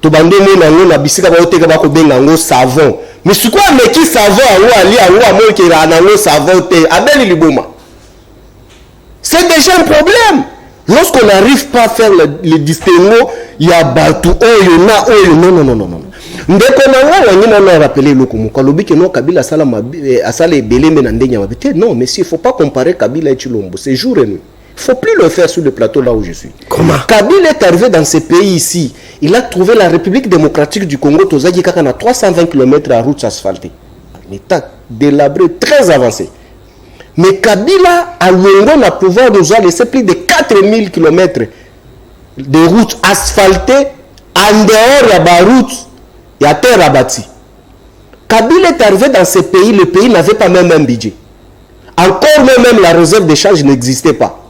tu bande na bisika ba oteka ba ko benga ngo savon. Mais c'est quoi mais qui savon ou ali ou amo ki ra na ngo savon te abeli liboma. C'est déjà un problème. Lorsqu'on n'arrive pas à faire le distinguo, il y a Batu, non. Ndeko na wani na rappeler le kumuka lobi que non Kabila sala asala ebele mais ndenya mabite. Non, mais il faut pas comparer Kabila et Chilombo, c'est jour et nuit. Il faut plus le faire sur le plateau là où je suis. Comment? Kabila est arrivé dans ce pays ici. Il a trouvé la République démocratique du Congo Tozaki Kaka à 320 km à route asphaltée. Un état délabré très avancé. Mais Kabila a le pouvoir de nous laisser plus de 4000 km de routes asphaltées en dehors de la route et à terre abattie. Kabila est arrivé dans ce pays, le pays n'avait pas même un budget. Encore même la réserve d'échange n'existait pas.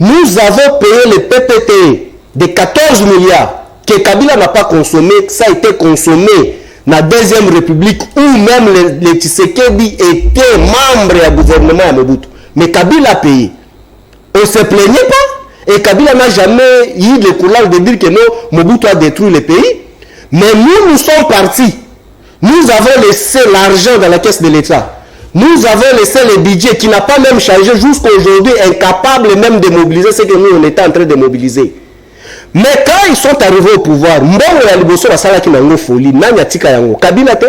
Nous avons payé le PPT de 14 milliards que Kabila n'a pas consommé, ça a été consommé dans la Deuxième République où même les Tshisekedi étaient membres du gouvernement à Mobutu. Mais Kabila a payé. On ne se plaignait pas. Et Kabila n'a jamais eu le courage de dire que non, Mobutu a détruit le pays. Mais nous sommes partis. Nous avons laissé l'argent dans la caisse de l'État. Nous avons laissé le budget qui n'a pas même changé jusqu'à aujourd'hui, incapable même de mobiliser ce que nous on était en train de mobiliser. Mais quand ils sont arrivés au pouvoir, mbongo ya liboso basala ki nango folie, nani atika yango Kabila te.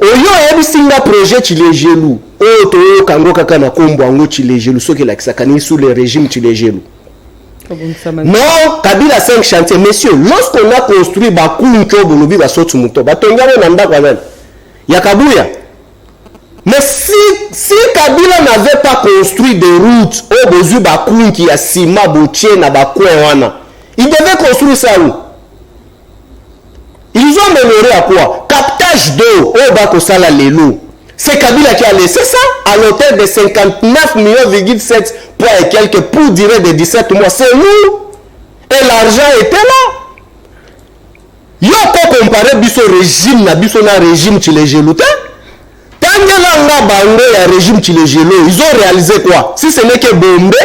Oyo ebisinga projet Chilejelu. O to kango kaka na kombo ango Chilejelu soki la kisakani sous le régime Chilejelu. Non, Kabila 5 chantiers. Messieurs, lorsqu'on a construit Bakunko Bolobi Basotu Muto, Batongano Nanda Kwamen, Yakabuya. Mais si Kabila n'avait pas construit des routes au besoin Bakunki à Sima Boutier na Bakouana, il devait construire ça où? Ils ont amélioré à quoi? Captage d'eau au Bakosala Lelo. C'est Kabila qui a laissé ça à l'hôtel de 59 millions, 7 points et quelques pour durer de 17 mois. C'est nous. Et l'argent était là. Il y a encore comparé biso régime na biso na régime Chilejelu. Tangela Bango et régime Chilejelu, ils ont réalisé quoi? Si ce n'est que Bombé,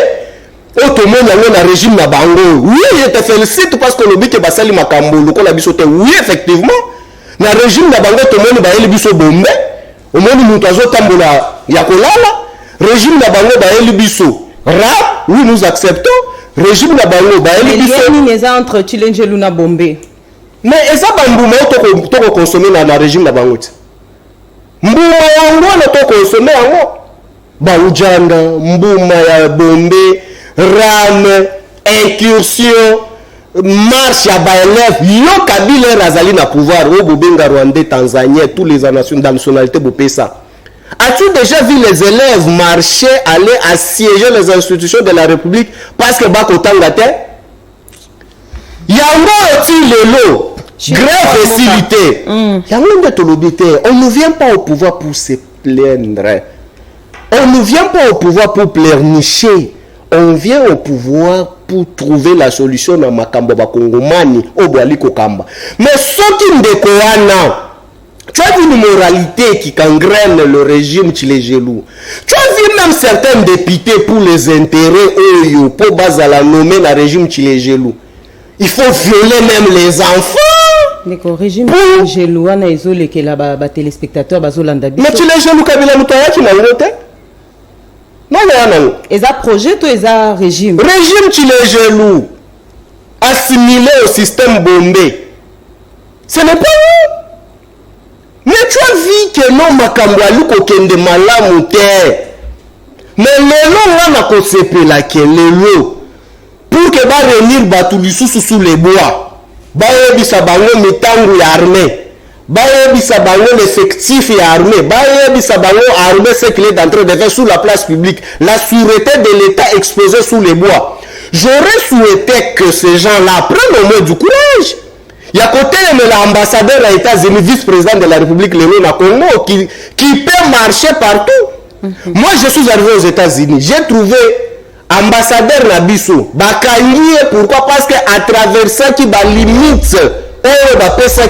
autrement na régime na Bango. Oui, je te félicite parce que le but que Basali Makambo, le qu'on a biso te. Oui, effectivement. Na régime na Bango, tout le monde va aller biso Bombé. Au moins nous avons tambola yakolala régime na bango ba elibiso ra oui nous acceptons régime na bango ba elibiso les liens entre Chilejelu na Bombe mais eza bambuma to consommer na régime na bango mbuma yango na to consommer yango ba ujanda mbuma ya Bombe rame incursion marche à Baélève, yo Kabila Razali na pouvoir, au Bobenga Rwandais, Tanzanie, tous les nationalités Bopesa. As-tu déjà vu les élèves marcher, aller assiéger les institutions de la République parce que Bakotangate? Yango est-il l'élo? Grève facilité. Yango de tolobité. On ne vient pas au pouvoir pour se plaindre. On ne vient pas au pouvoir pour pleurnicher. On vient au pouvoir pour trouver la solution dans Makambo Bakongomani au Boaliko Kamba. Mais ce qui me découvre, tu as vu une moralité qui gangrène le régime Chilejelu. Tu as vu même certains députés pour les intérêts pour bazala nommer le régime Chilejelu. Il faut violer même les enfants. Le régime Chilejelu a isolé que les téléspectateurs bazolanda. Mais Chilejelu Kabila Mutaya qui n'a pas non, non. Et ça projet ou ça régime? Régime Chilejelu assimilé au système Bombe. Ce n'est pas nous. Mais tu as vu que non Makambwalu kokende malamu te. Mais le long là n'a pas séparé la kelelo pour que ba réunir batulisu sous les bois. Ba ebisa bango mitangu ya armée. Baye bango l'effectif et armé. Baye bango armé ce qu'il est en train de faire sous la place publique. La sûreté de l'État exposée sous les bois. J'aurais souhaité que ces gens-là prennent au moins du courage. Il y a côté l'ambassadeur des États-Unis, vice-président de la République, le Congo, qui peut marcher partout. Moi, je suis arrivé aux États-Unis. J'ai trouvé ambassadeur Nabiso. Bakangi, pourquoi? Parce qu'à travers ça, qui va limite.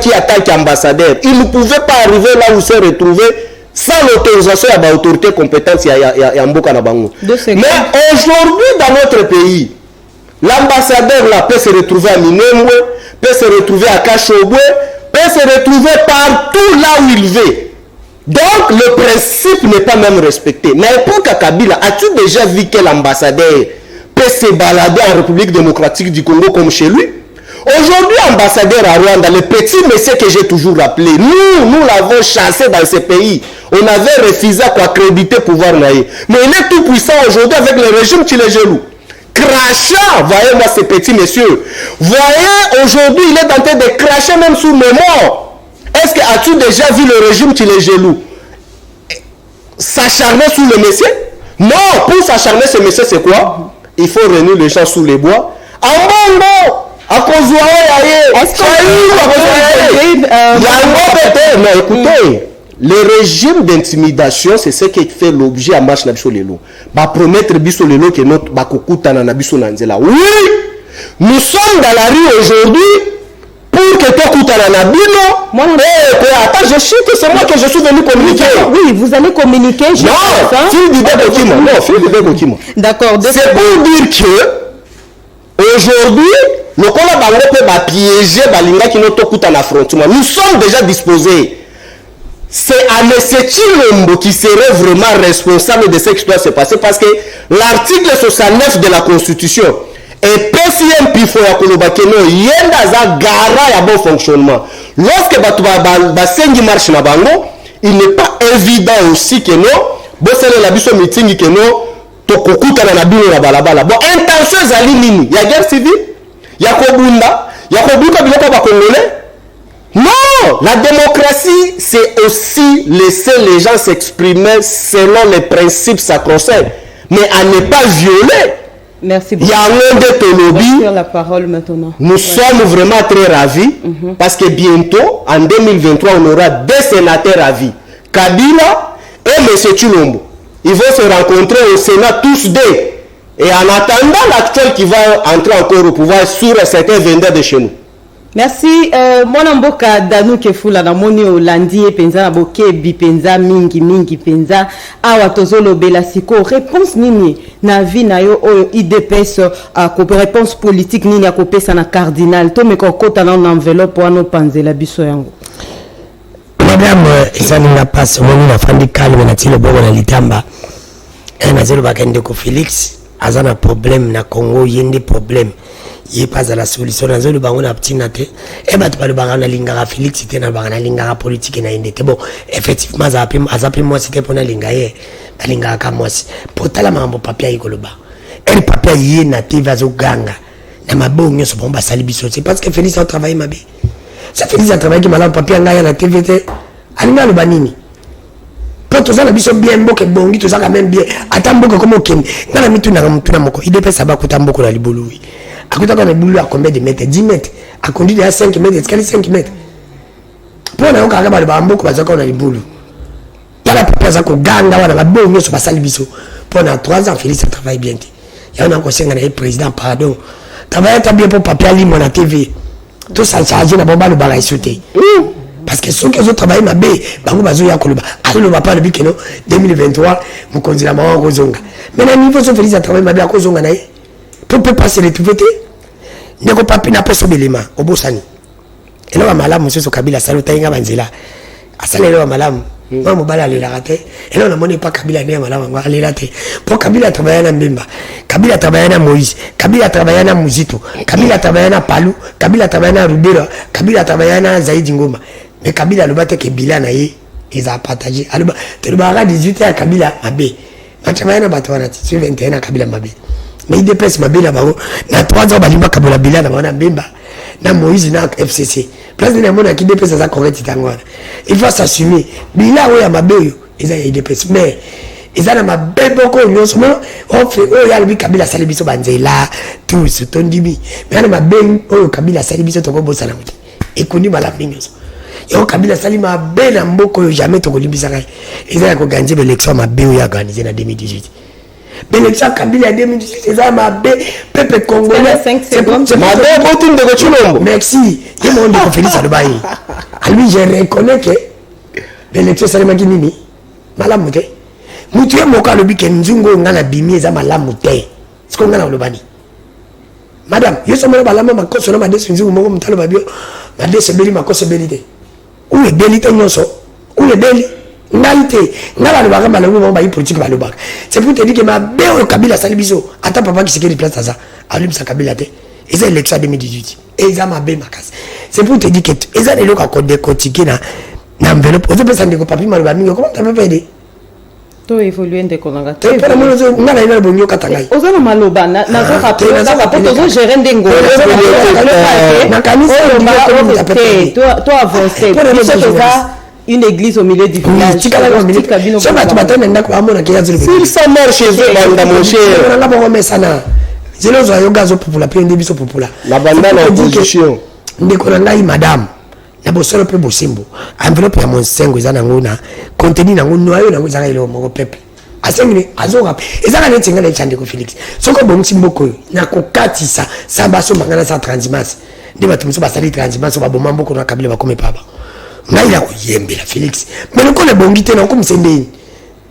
Qui attaque ambassadeur. Il ne pouvait pas arriver là où il s'est retrouvé sans l'autorisation de l'autorité compétente. Mais aujourd'hui, dans notre pays, l'ambassadeur là peut se retrouver à Minembwe, peut se retrouver à Kachobwe, peut se retrouver partout là où il veut. Donc, le principe n'est pas même respecté. Mais pour Kabila, as-tu déjà vu que l'ambassadeur peut se balader en République démocratique du Congo comme chez lui? Aujourd'hui, ambassadeur à Rwanda, le petit monsieur que j'ai toujours rappelé, nous l'avons chassé dans ce pays. On avait refusé à accréditer pouvoir naïe. Mais il est tout puissant aujourd'hui avec le régime Chilejelu. Crachant, voyez-moi ce petit monsieur. Voyez, aujourd'hui, il est en train de cracher même sous mes morts. Est-ce que as-tu déjà vu le régime Chilejelu s'acharner sous le monsieur? Non, pour s'acharner ce monsieur, c'est quoi? Il faut réunir les gens sous les bois. En bongo! Est-ce que écoutez, le régime d'intimidation, c'est ce qui fait l'objet à marche nabiso lelo. Ba promettre biso lelo que notre bakokuta na nabiso nanzela. Oui, nous sommes dans la rue aujourd'hui tokutana na bino. Attends, je suis que c'est moi que je suis venu communiquer. Oui, vous allez communiquer. Non, Philippe. D'accord. C'est pour dire que aujourd'hui, le Bango peut piéger Balinga qui nous tokuta affrontement. Nous sommes déjà disposés. C'est M. Chilombo qui serait vraiment responsable de ce qui doit se passer parce que l'article 69 de la Constitution est PCM Pifo ya Kolobakeno yenda za gara ya bon fonctionnement. Lorsque Basengi marche na bango, il n'est pas évident aussi que non, bosele la biso meeting que non, tokokuta na bino na balabala. Bon, intention zali nini? Ya guerre civile? Ya kobunda? Ya kobuka biloko ba Congolais? Non, la démocratie, c'est aussi laisser les gens s'exprimer selon les principes sacro-saints, mais à ne pas violer. Merci beaucoup. Il y a la parole maintenant. Nous sommes vraiment très ravis parce que bientôt, en 2023, on aura 2 sénateurs à vie. Kabila et M. Chilombo. Ils vont se rencontrer au Sénat tous deux. Et en attendant l'actuel qui va entrer encore au pouvoir sur certains vendeurs de chez nous. Merci. Mwana mboka Danu Kefula na moni Olandi e penza na bokebi penza mingi penza awa tozolo bela siko réponse nini na vi na yo oyo IDPS ko réponse politique nini ya kopesa na cardinal to me kokota na enveloppe wana panzela biso yango. Madame Isaninga passe moni na fandi calme na tilo bongo na litamba na zelo bakende ko Félix azana problème na Congo yende problème. Il pas à la solution dans le bango na petit naté et bah tu parles bango na lingara Félix c'était na bango na lingara politique na indé bon effectivement azapi moi c'était pour na lingaye na lingara ka moi pour tala mambo papier ikoloba el papier yi na TV azoganga na mabongo so bomba sali biso c'est parce que Félix a travaillé mabe ça Félix a travaillé malade papier ngaya na TV te alinga lo banini pour tout ça la biso bien mboke bongi tout ça quand même bien attends mboke comme okeni na mituna moko IDP ça ba kuta mboko la libulu. À côté de boulot à combien de mètres? 10 mètres. À conduire à 5 mètres, c'est 5 mètres. Pour nous, on a un bambou qui va se faire le boulot. Pour la plupart, on a un bon sur la salle biso. Pendant 3 ans, Félix travaille bien. Il y a un conseil de président, pardon. Travaille bien pour papier à l'île, la TV. Tout ça, chargé dans le bomba, le barrage sauté. Parce que ceux qui ont travaillé, ma baie, bango bazo ya koloba. Alors, on va pas le bic, non? 2023, vous considérez ma ozonga. Mais le niveau de Félix a travaillé, ma baie, à kozonga, naïe. Pour passer les tout ne ko papi na peso belema obosani elo wa malamu soso Kabila saluta inga banzela asale elo wa malamu mama bala le rate elo na moni pa Kabila ne malamu ngwa le rate pour Kabila travailler na Mbemba Kabila travailler na Moïse Kabila travailler na Muzito Kabila travailler na Palu Kabila travailler na Rubero Kabila travailler na Zaidi Ngoma mais Kabila le bate ke bila na ye ils a partagé alors te ba 18 à Kabila mabe na travailler na bato wana 21 à Kabila mabe. Mais il dépasse ma belle là-bas. Na 3 ans, Balimba Kabola Bila, na Bemba, na Moïse, na FCC. Place de la monnaie qui dépasse sa correcte tangwana. Il faut s'assumer. Bila, oui, à ma belle, il dépasse. Mais, ils ont ma belle beaucoup, nous sommes, on fait, oh, y'a le Kabila Salibiso Banzela, tout ce ton dibi. Mais, ma belle, oh, Kabila Salibiso Tokobo Salamouti. Et connu ma la mignos. Et on Kabila Salima belle en beaucoup, jamais Togo Libisara. Ils ont gagné l'élection, ma belle, organisée en 2018. L'élection Kabila en 2018, c'est ça ma peuple congolais. 5 secondes. C'est ma belle bottine de Chilombo. Merci. Il m'a dit que Félix a le bail. À lui, je reconnais que l'élection Salima Guinini, Malamouté. Moutué Moka le week-end, Nzungo Ngana Bimi, ça Malamouté. C'est qu'on a le bani. Madame, je suis là, ma cause, ma décision, mon talon, ma décision, ma cause, belité. Où est belité, non, so? Où est belité? C'est pour te dire que ma belle Kabila Salibiso, attends papa qui se fait place à ça, allume sa Kabila té. Et c'est l'élection 2018. Et ça m'a bien ma casse. C'est pour te dire que et ça les locaux à décortiquer na enveloppe. On peut s'en papier malbami. Comment tu peux aider? To évoluer de konanga. Tu peux nous on a la bonne katangai. Ozana maloba na zo rappeler na rapport to gérer ndengo. Na kamisa to avancer. Une église au milieu du village. S'ils sont morts chez eux, mon cher. La bandana en position. Madame. Na bosolo pe bosimbo. Enveloppe ya monsengo ezana ngona. Contenu na ngona yo na ngozanga ile mo peuple. Asengini azora. Ezana netinga na chande ko Félix. Soko bomsimbo ko na kokatisa sabaso mangana sa transhumance. nde bato mosusu basali transhumance baboma mboko na Kabila bakome papa ngai na koyembela Félix mais lokola ebongi te nakomisa ndeni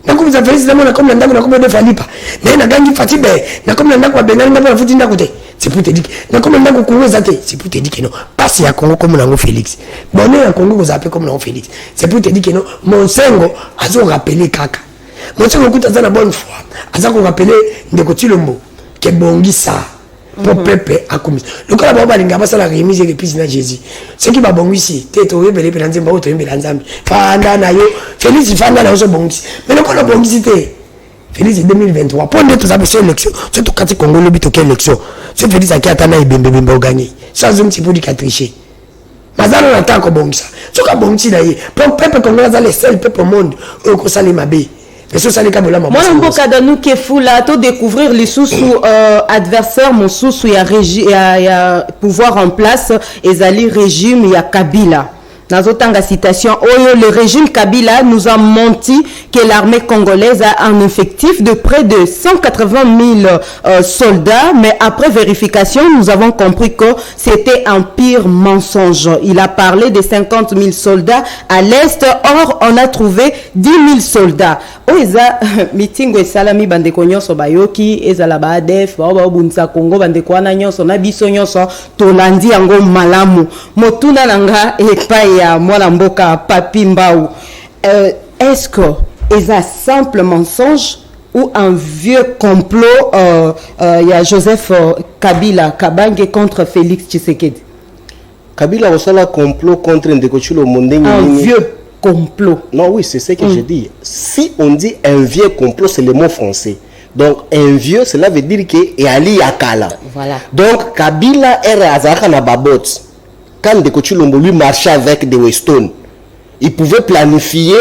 nakomisa Félix namona comme na ndako nakoma de Falipa naye nagangi Fatibe nakoma na ndako ya Bengali ndako nafuti ndako te c'est pour te dire nakoma na ndako Congo eza te c'est pour te dire que non pasi ya Congo comme nango Félix bonheur ya Congo kozala pe comme nango Félix c'est pour te dire que non Monsengo azorappele kaka Monsengo kuta aza na bonne foi aza korappele ndeko Tshilombo ke bongi ça pour peuple à commis le cas là-bas balinga basala remise et puis na Jésus ce qui va bon ici tete oyebele pe nzemba oto yembela nzambi fanda na yo Félix fanda na yo so bongi mais le cas là bongi te Félix 2023 pour nous tous avoir élection surtout quand Congo le bito élection ce Félix a qui atana ibembe bembe au gagner sans un petit peu de tricher mazalo na tant ko bongi ça ce ka bongi na ye pour peuple congolais dans les seuls peuple au monde ko sali mabe. Moi, mboka danou ke fula to découvrir les sous adversaire mon sous il y a pouvoir en place ezali régime il y a Kabila. Dans autant citation, le régime Kabila nous a menti que l'armée congolaise a un effectif de près de 180 000 soldats, mais après vérification, nous avons compris que c'était un pire mensonge. Il a parlé de 50 000 soldats à l'est, or on a trouvé 10 000 soldats. Oeza meeting we salami bande konyoso bayoki ezala ba def ba bunza Congo bande kwana nyonso na biso nyonso tolandi yango malamu motuna nanga epai ya mwana mboka Papi Mbau. Est-ce que c'est un simple mensonge ou un vieux complot il y a Joseph Kabila Kabange contre Félix Tshisekedi? Kabila a un complot contre Ndeko Tshilombo. Un vieux complot. Non, oui, c'est ce que je dis. Si on dit un vieux complot, c'est le mot français. Donc, un vieux, cela veut dire qu'il est Ali Yakala. Voilà. Donc, Kabila est Azaka na babot. Quand Ndeko Tshilombo lui marchait avec des Weston, il pouvait planifier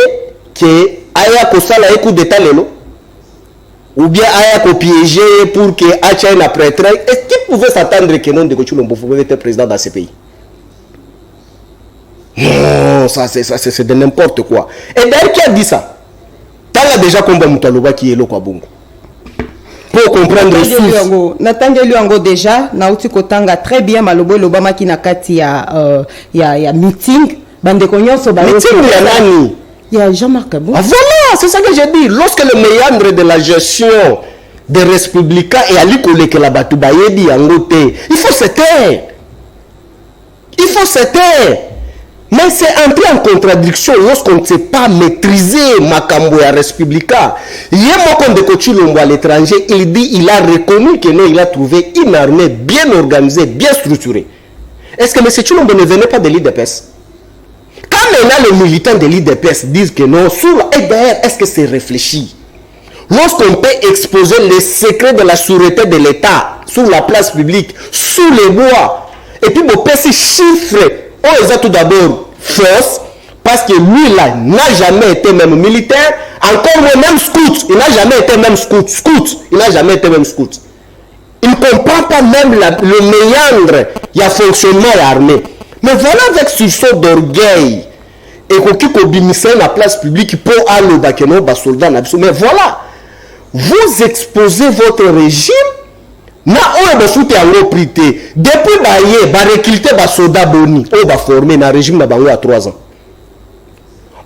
que Aya Kosala ait coup d'état lelo, ou bien Aya ko piéger pour que Acha ait prêtre. Est-ce qu'il pouvait s'attendre que non Ndeko Tshilombo pouvait être président dans ce pays? Non, ça c'est de n'importe quoi. Et d'ailleurs, qui a dit ça? T'as déjà combat Moutaloba qui est là quoi bongo. Pour comprendre le sous. Natanga Luango déjà, Nauti Kotanga très bien Malobo Lobama qui n'a kati ya meeting. Bande konyoso ba meeting ya nani? Il y a Jean-Marc Kabou. Ah voilà, c'est ça que j'ai dit. Lorsque le méandre de la gestion des Républicains et à l'icole que la Batoubaye dit en côté, il faut se taire. Il faut se taire. Mais c'est un peu en contradiction lorsqu'on ne sait pas maîtriser Makambo ya Républicain. Hier, moi, quand Ndeko Tshilombo à l'étranger, il dit il a reconnu que non, il a trouvé une armée bien organisée, bien structurée. Est-ce que M. Tshilombo ne venait pas de l'IDPS? Quand maintenant les militants de l'IDPS disent que non, et d'ailleurs, est-ce que c'est réfléchi? Lorsqu'on peut exposer les secrets de la sûreté de l'État sur la place publique, sous les bois, et puis on peut se chiffrer. Oh, ils ont tout d'abord fausse, parce que lui là n'a jamais été même militaire, encore même scout, il n'a jamais été même scout, il n'a jamais été même scout. Il ne comprend pas même le méandre, il y a fonctionnement et armée. Mais voilà avec sursaut d'orgueil, et qu'on bimisse la place publique pour aller au soldat. Mais voilà, vous exposez votre régime. Na oyo basuti yango prité depuis baye ba recruter ba soda boni o ba former na régime na bango à 3 ans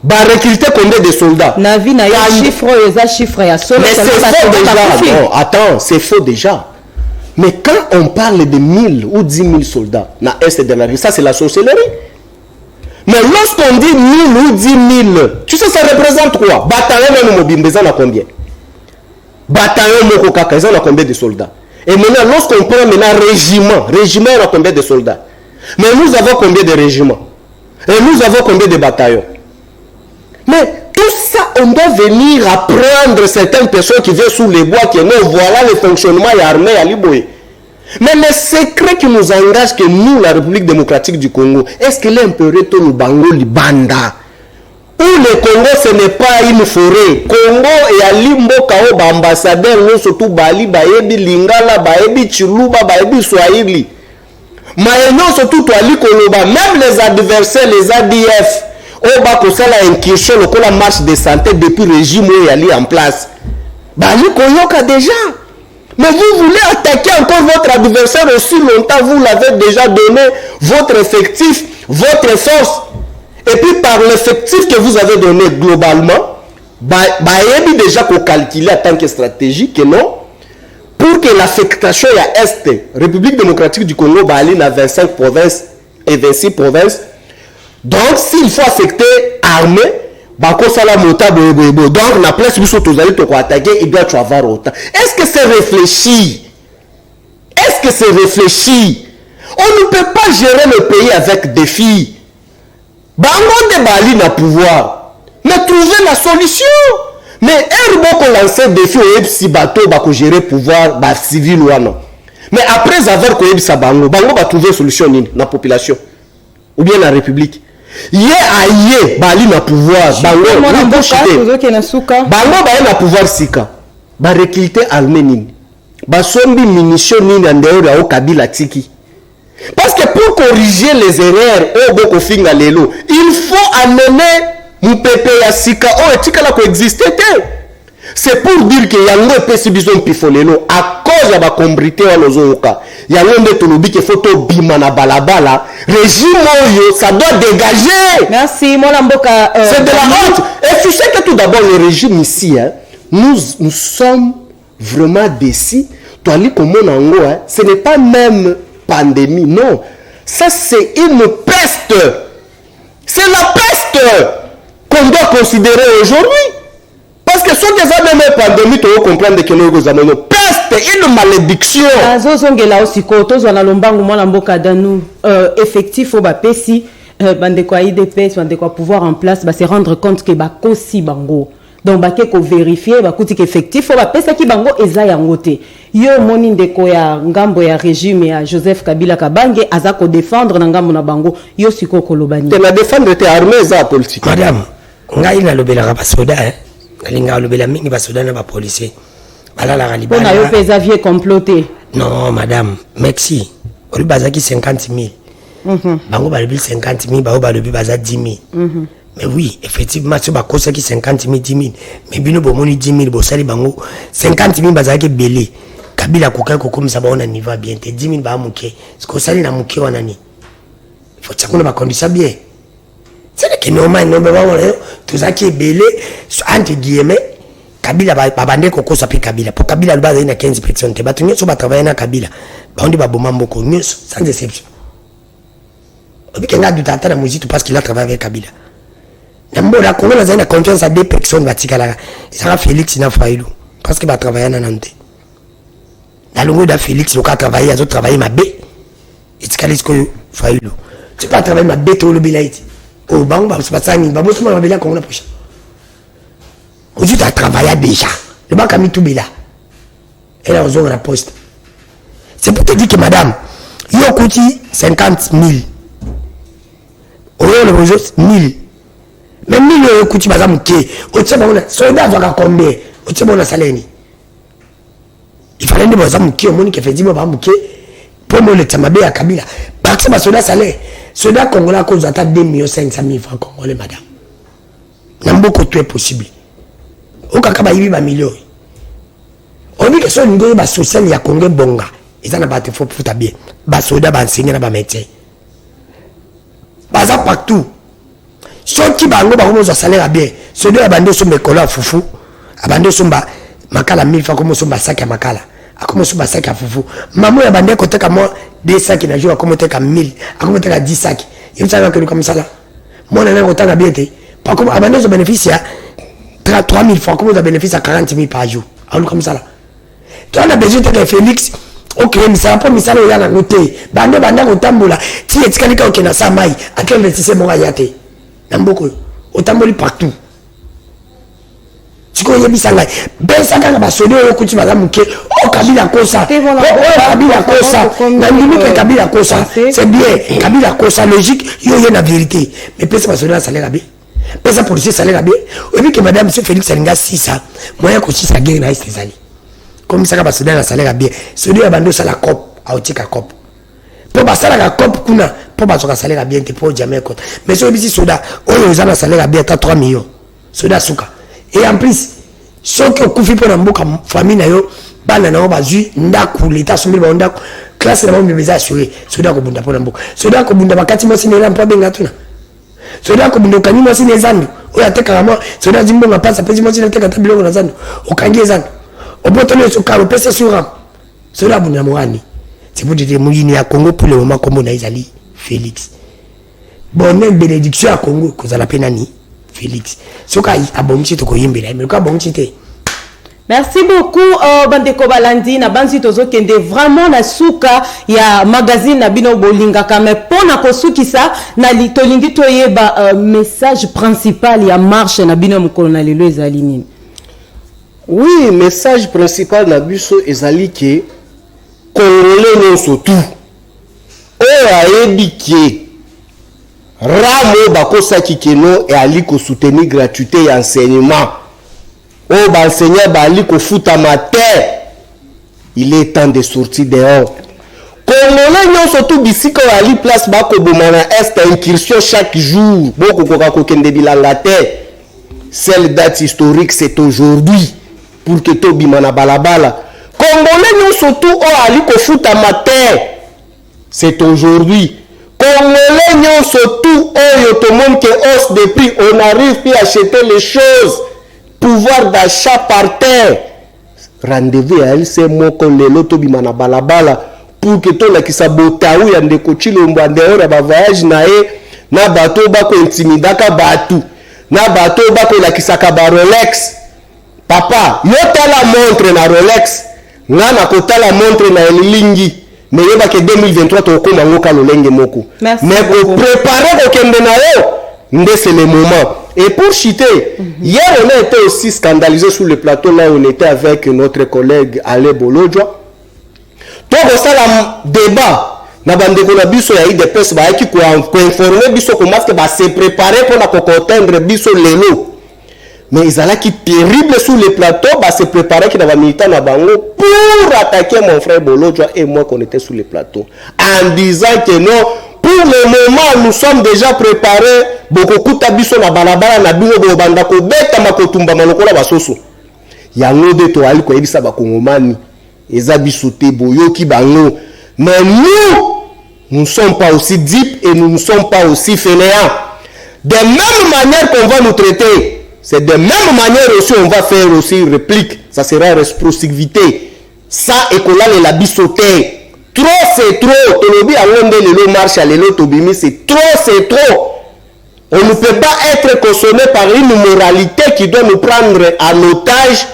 ba recruter combien de soldats na vie na ya chiffre eza chiffre ya solo. Mais c'est faux déjà. Non, attends, c'est faux déjà. Mais quand on parle de 1000 ou 10 000 soldats na est de la ville, ça c'est la sorcellerie. Mais lorsqu'on dit 1000 ou 10 000, tu sais ça représente quoi? Bataillon même mobilisé na combien? Bataillon moko kaka ils ont combien de soldats? Et maintenant, lorsqu'on prend maintenant régiment, on a combien de soldats? Mais nous avons combien de régiments? Et nous avons combien de bataillons? Mais tout ça, on doit venir apprendre certaines personnes qui viennent sous les bois, qui non, voilà le fonctionnement de l'armée à Liboé. Mais le secret qui nous engage, que nous, la République démocratique du Congo, est-ce que l'empereur nous bango libanda? Où le Congo, ce n'est pas une forêt. Congo et à Limbo, Kao, ambassadeur, nous surtout Bali, Baebi, Lingala, Baebi, Chiluba, Baebi, Swahili. Maïnon, surtout Toali, Koloba, même les adversaires, les ADF, Oba, Kosala, Nkisho, le la marche de santé depuis le régime où il y a en place. Bali, Koyoka déjà. Mais vous voulez attaquer encore votre adversaire aussi longtemps, vous l'avez déjà donné, votre effectif, votre force. Et puis par l'effectif que vous avez donné globalement, il y a déjà qu'on calcule en tant que stratégie que non, pour que l'affectation à Est, République démocratique du Congo, aller dans 25 provinces et 26 provinces. Donc s'il faut affecter armée, donc la place où vous allez attaquer, il doit y avoir autant. Est-ce que c'est réfléchi? Est-ce que c'est réfléchi? On ne peut pas gérer le pays avec des filles. Bango de Bali n'a pouvoir. Mais trouver la solution. Mais elle qu'on lance des défis au si bateau va gérer pouvoir civil ou non. Mais après avoir que ça Bango va trouver une solution dans la population ou bien la République. Yé aïe Bali n'a pouvoir. Bango na pouvoir sika. Ba recruter armée ba sombi munitions nini en dehors ya Kabila tiki. Parce que pour corriger les erreurs au boko finga lelo, il faut amener mon pépé ya sika o etika la coexister. C'est pour dire que yango pesi bison pifolelo à cause ya ba combrité wa lozoka. Yango nde tolobi que photo bima na balabala, régime oyo ça doit dégager. Merci mon Lamboka. C'est de la honte. Et tu sais que tout d'abord le régime ici nous sommes vraiment déçus. Toi li comme on ce n'est pas même pandémie, non. Ça, c'est une peste. C'est la peste qu'on doit considérer aujourd'hui. Parce que ceux qui ont même pandémie, tu dois comprendre que nous avons peste, une malédiction. Effectif au Bapesi, bandeko IDPS, bandeko pouvoir en place, se rendre compte que bakosi bango. Donc baké ko vérifier bakuti effectif faut bapesa ki bango eza yango te yo moni ndeko ya ngambo ya régime ya Joseph Kabila Kabange aza ko défendre na ngambo na bango yo siko kolobani te la défendre te armée za politique madame ngai na lobela ba soda ngalinga lobela mingi ba soda na ba policier balala ga libala na yo pesa vie comploté non madame merci oli bazaki 50 000 bango ba lebi 50 000 ba lebi baza 10 000 mais oui, effectivement, si on a 50 000, 10 000, mais bien bon, on 10 000, bon, ça, 50 000, bah, ça belé. Kabila Koka, comme ça, on a niveau bien, 10 000, bah, mouké. Ce qu'on s'allie, na mouké, on a ni. Il faut qu'on a conduit ça bien. C'est que normal, non, mais tout ça qui est belé, entre guillemets, Kabila, bah, bandé, Koko, ça peut Kabila. Pour Kabila, le bas, il y a 15 personnes. Bah, tu n'as pas travaillé dans Kabila. Bah, on dit, bah, bon, beaucoup, sans déception. On dit qu'il y a du temps à la musique parce qu'il a travaillé avec Kabila. La Congo a confiance à deux personnes. Il a Félix et Faïlou. Parce qu'il va travailler dans Nantes. Dans le monde de Félix, il a travaillé, il a travaillé ma baie. Et tu as Faïlou. Tu peux travailler ma baie, tu as le bilaïti. Au banc, c'est pas ça, il va beaucoup de la Congo. Aujourd'hui, tu as travaillé déjà. Le banc a mis tout bila. Et là, on a la poste. C'est pour te dire que madame, il y a coûté 50 000. On a le réseau 1000. Même 1000 euros coûte pas mouké. Au tient bon soldat va combien? Au tient bon salaire ni. Il fallait ne pas mouké au monde qui fait 10 mois mouké pour me le tamabe à Kabila. Parce que soldat salaire. Soldat congolais cause attaque 2 500 000 francs congolais madame. N'a beaucoup tout est possible. Au kakaba yibi ba million. On dit que son niveau ba social ya Congo bonga. Ils en a battu faut fouta bien. Ba soldat ba enseigner ba métier. Baza partout. Ceux qui bango ba comme ça salaire bien. Ceux de abandon sont mécola foufou. Abandon sont ba makala 1000 francs comme sont ba sac à makala. A comme sont ba sac à foufou. Maman abandon côté comme moi des sacs na jour comme côté 1000, a comme côté 10 sacs. Il me semble que comme ça là. Moi na autant à bien te. Pas comme abandon son bénéfice à 3000 francs comme ça bénéfice à 40 000 par jour. Alors comme ça là. Tu as besoin de Félix. Ok, mais ça pas misala ya na noté. Bande ko tambola. Ti etikalika ok na sa mai. A quel investissement mon ayate. Namboko otamboli partout. Tu connais bien ça. Ben ça quand ba sodo ko ti baza muke. Oh Kabila kosa. Kabila kosa. Na ndimi que Kabila kosa. C'est bien. Kabila kosa logique, yo na vérité. Mais pesa ba sodo salaire bien. Pesa policier salaire bien. Et puis que madame monsieur Félix Salinga 600. Moyen ko 600 guerre na Istézali. Comme ça ba sodo na salaire bien. Sodo ya bando ça la cop, a otika cop. Pour ba salaire la cop kuna. Pour ba soka salaire bien te pour jamais compte. Mais so bisi soda, on les a salaire bien 3 millions. Soda suka. Et en plus, ceux qui ont couffé pour la famille na yo, bana na bazui ndaku l'état sombi ba ndaku classe na bombe beza assuré soda ko bunda pona mboka soda ko bunda bakati mo sinela mpa benga tuna soda ko bunda kanyi mo sinela zandu oya teka kama soda zimbo mapasa pezi mo sinela teka tabilo na zandu okangie zandu obotole so karo pesa sura soda bunda moani c'est pour dire muyini ya Congo pour le moment comme na izali Félix bonne bénédiction à Congo kozala penani Félix soka abonchi to ko yimbela mais ko abonchi te. Merci beaucoup Bandeko Balandi na banzi tozo kende vraiment na suka ya magazine na bino bolinga kame pona ko sukisa na litolingi toyeba message principal ya marche na bino mukolo na lelo ezali nini. Oui, message principal na biso ezali ke Congolais nyonso tout oyo ayebi ke ramo bakosaki keno e ali ko soutenir gratuité ya enseignement oh bah enseignant bah ali ko futa matin il est temps de sortir dehors. Congolais nyonso tout bisika ali place ba ko bomana est incursion chaque jour boko koka ko kende bilanga te. Celle date historique c'est aujourd'hui pour que to bimana balabala. Congolais nyonso tout oh ali ko futa matin c'est aujourd'hui. Congolais nyonso tout oh tout le monde que hausse de prix on n'arrive plus à acheter les choses. Pouvoir d'achat par terre. Rendez-vous à elle, c'est moi qu'on les loto bimana balabala pour que tout la qui sabotaou y a des coachis le mbandéo na ba voyage na na bateau ba ko intimidaka batou na bateau ba ko la qui sakaba Rolex papa yo tala montre na Rolex nga na kota la montre na elingi mais yo ba que 2023 to ko mangoka lolenge moko mais ko préparer ko kende na yo c'est le moment. Et pour chiter, hier on a été aussi scandalisé sur le plateau là où on était avec notre collègue Ale Bolodjo. Donc ça la débat na bandeko na biso ya des pes ba ki ko informer biso comment que ba se préparer pour la kokotendre biso lelo. Mais ils allaient qui terrible sur le plateau ba se préparer qui na militaire na bango pour attaquer mon frère Bolodjo et moi qu'on était sur le plateau en disant que non. Pour le moment, nous sommes déjà préparés. Beaucoup de biso na balabala na bino bo banda ko beta makotumba malokola basoso. Yango de to ali ko ebisa ba kongomani. Eza biso te boyoki bango. Mais nous ne sommes pas aussi deep et nous ne sommes pas aussi fainéants. De même manière qu'on va nous traiter, c'est de même manière aussi on va faire aussi réplique. Ça sera réciprocité. Ça écola la biso te. Trop c'est trop. Tolobi a l'onde le marche à l'élo tobimi c'est trop. On ne peut pas être consommé par une moralité qui doit nous prendre en otage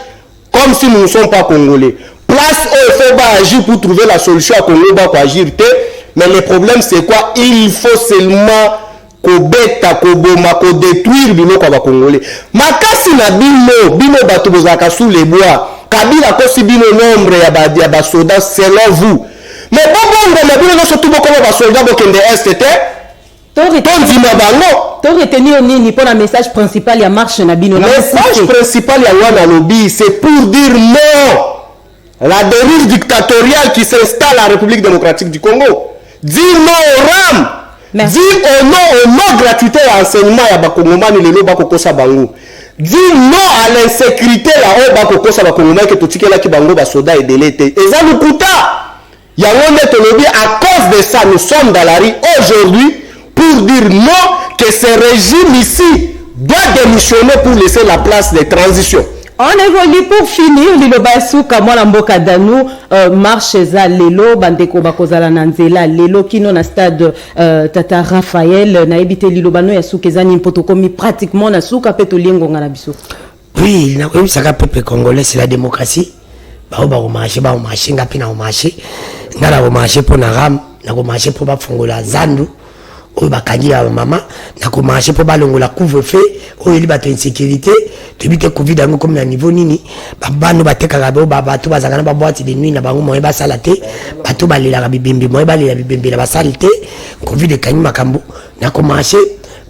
comme si nous ne sommes pas congolais. Place où il faut pas agir pour trouver la solution à Congo pour agir. Mais le problème c'est quoi? Il faut seulement kobeta koboma ko détruire bino kwa congolais. Makasi na bino bato bozaka sous les bois. Kabila kosi bino nombre ya ba soldats selon vous. Mais bon, on a surtout beaucoup de soldats qui sont STT. Tu retenir nini pour le message principal ya marche na bino. Le message principal ya wana lobby c'est pour dire non la dérive dictatoriale qui s'installe à la République démocratique du Congo. Dis non au RAM. Dis au non gratuité à l'enseignement ya bakongomani lelo bakokosa bango. Dis non à l'insécurité la o bakokosa bakongomani que totikela ki bango ba soda et delete. Eza lukuta. À cause de ça, nous sommes dans la rue aujourd'hui pour dire non que ce régime ici doit démissionner pour laisser la place de transition. On évolue pour finir. Lilo Basuka, moi l'amboka danou marche za lelo bandeko bakozala nanzela lelo kino na stade Tata Raphaël na ebité lilo bano ya suka za nimpoto komi pratiquement na suka peto liengo ngana biso. Oui, na komi saka peuple congolais c'est la démocratie. Ba marché ngapi na marché. Ngala ko marché pour na ram na ko marché pour ba fongola zandu o ba kangi ya mama na ko marché pour ba longola couvre-feu o ili ba insécurité tubite covid ngo comme na niveau nini ba bano ba tekaka ba to bazanga na ba boîte de nuit na bango moye ba salate ba to ba lela bibembe moye ba lela bibembe la ba salite covid kanyi makambo na ko marché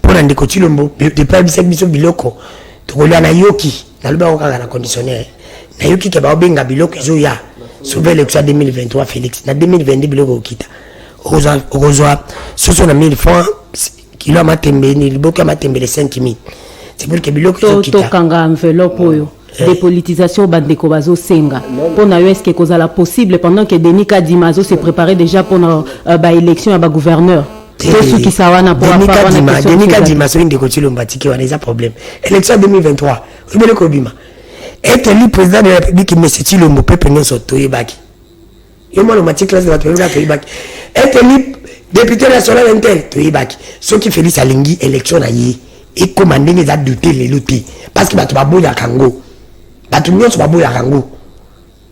pour na ndiko chilombo de pas biso biloko to ko na yoki na loba ko kaka na conditionnaire na yoki ke ba obenga biloko zo ya sauver l'élection 2023 Félix na 2022 biloko okita okozwa soso na 1000 francs kilo matembe ni liboka matembe les 5000 c'est pour que biloko to kanga enveloppe oyo dépolitisation bandeko bazo senga pour na est-ce que kozala possible pendant que Denis Kadima se préparait déjà pour ba élection à ba gouverneur ceux qui sawana pour avoir Denis Kadima so inde ko tilo mbatiki wana eza problème élection 2023 obele ko bima être élu président de la République mais c'est le mot peuple nyonso toyebaki yo mwana mati classe de la toyebaki être élu député national intel toyebaki ceux qui Félix alingi élection na yi et commandé les adultes les lotis parce que bato baboya kango bato nyonso baboya kango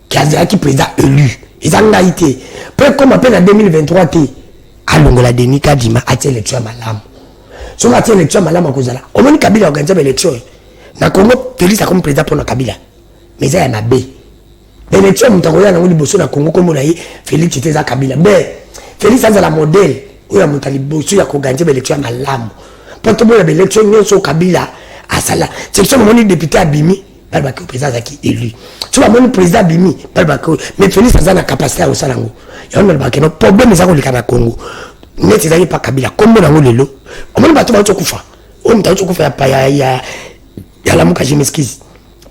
qui président élu ezanga ité peu comme appelle en 2023 té alongola Denis Kadima a élection malamu so a élection malamu kozala omoni Kabila organiser élection na Congo Félix a comme président pour na Kabila mais ça y a bé élection mutakoya na ngoli boso na Congo comme na yi Félix était za Kabila mais Félix a la modèle ou ya mutali boso ya ko organiser élection malamu pour tout le monde élection nyonso Kabila a sala c'est que mon député abimi balba que président zaki élu tu vas mon président abimi balba que mais Félix a la capacité au salango ya on balba que no problème za ko likana Congo net ezali pa Kabila kombo na ngolelo omoni bato ba tsokufa on ta tsokufa ya pa ya la muka je m'excuse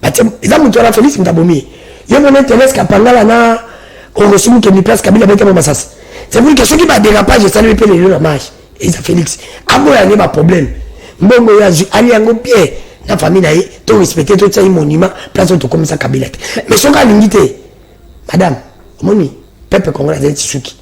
batem eza muto la Félix mtabomi yo mon intérêt kapangala na orosumu ke mi place Kabila bete mo masasi c'est pour que ceux qui va dérapage ça ne peut le dommage et ça Félix abo ya ne ba problème mbongo ya ali yango pied na famille na ye to respecter to tsayi monument place to comme ça Kabila mais son gars l'ingité madame moni peuple congolais c'est Tshizuki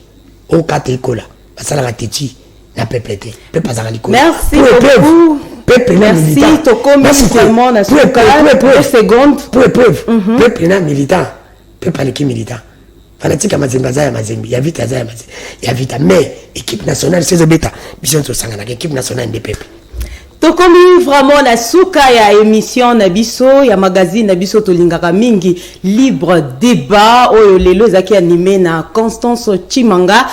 au kate kola basala la teti na peuple te peuple azala likolo merci beaucoup peuple na militant merci tokomi vraiment na suka 2 secondes pour preuve peuple na militant peuple aleki militant fanatique ya mazembe aza ya mazembe ya vita aza ya vita mais équipe nationale c'est beta biso to sanga na équipe nationale des peuples tokomi vraiment na suka ya émission na biso ya magazine na biso tolingaka mingi libre débat oyo lelo zaki animé na Constance Chimanga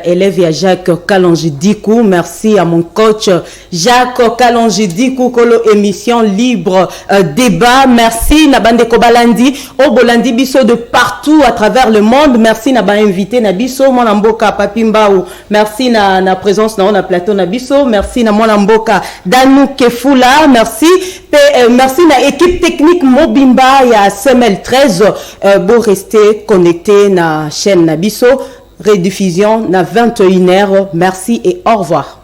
élève ya Jacques Kalonji Dikou. Merci à mon coach Jacques Kalonji Dikou kolo émission libre débat. Merci na bande ko balandi o bolandi biso de partout à travers le monde. Merci na ba invité na biso mwana mboka Papi Mbao. Merci na présence na plateau na biso. Merci na mwana mboka Danou Kefula, merci. Merci à l'équipe technique Mobimba et à Semel 13 pour rester connecté na chaîne Nabiso. Rediffusion na 21h. Merci et au revoir.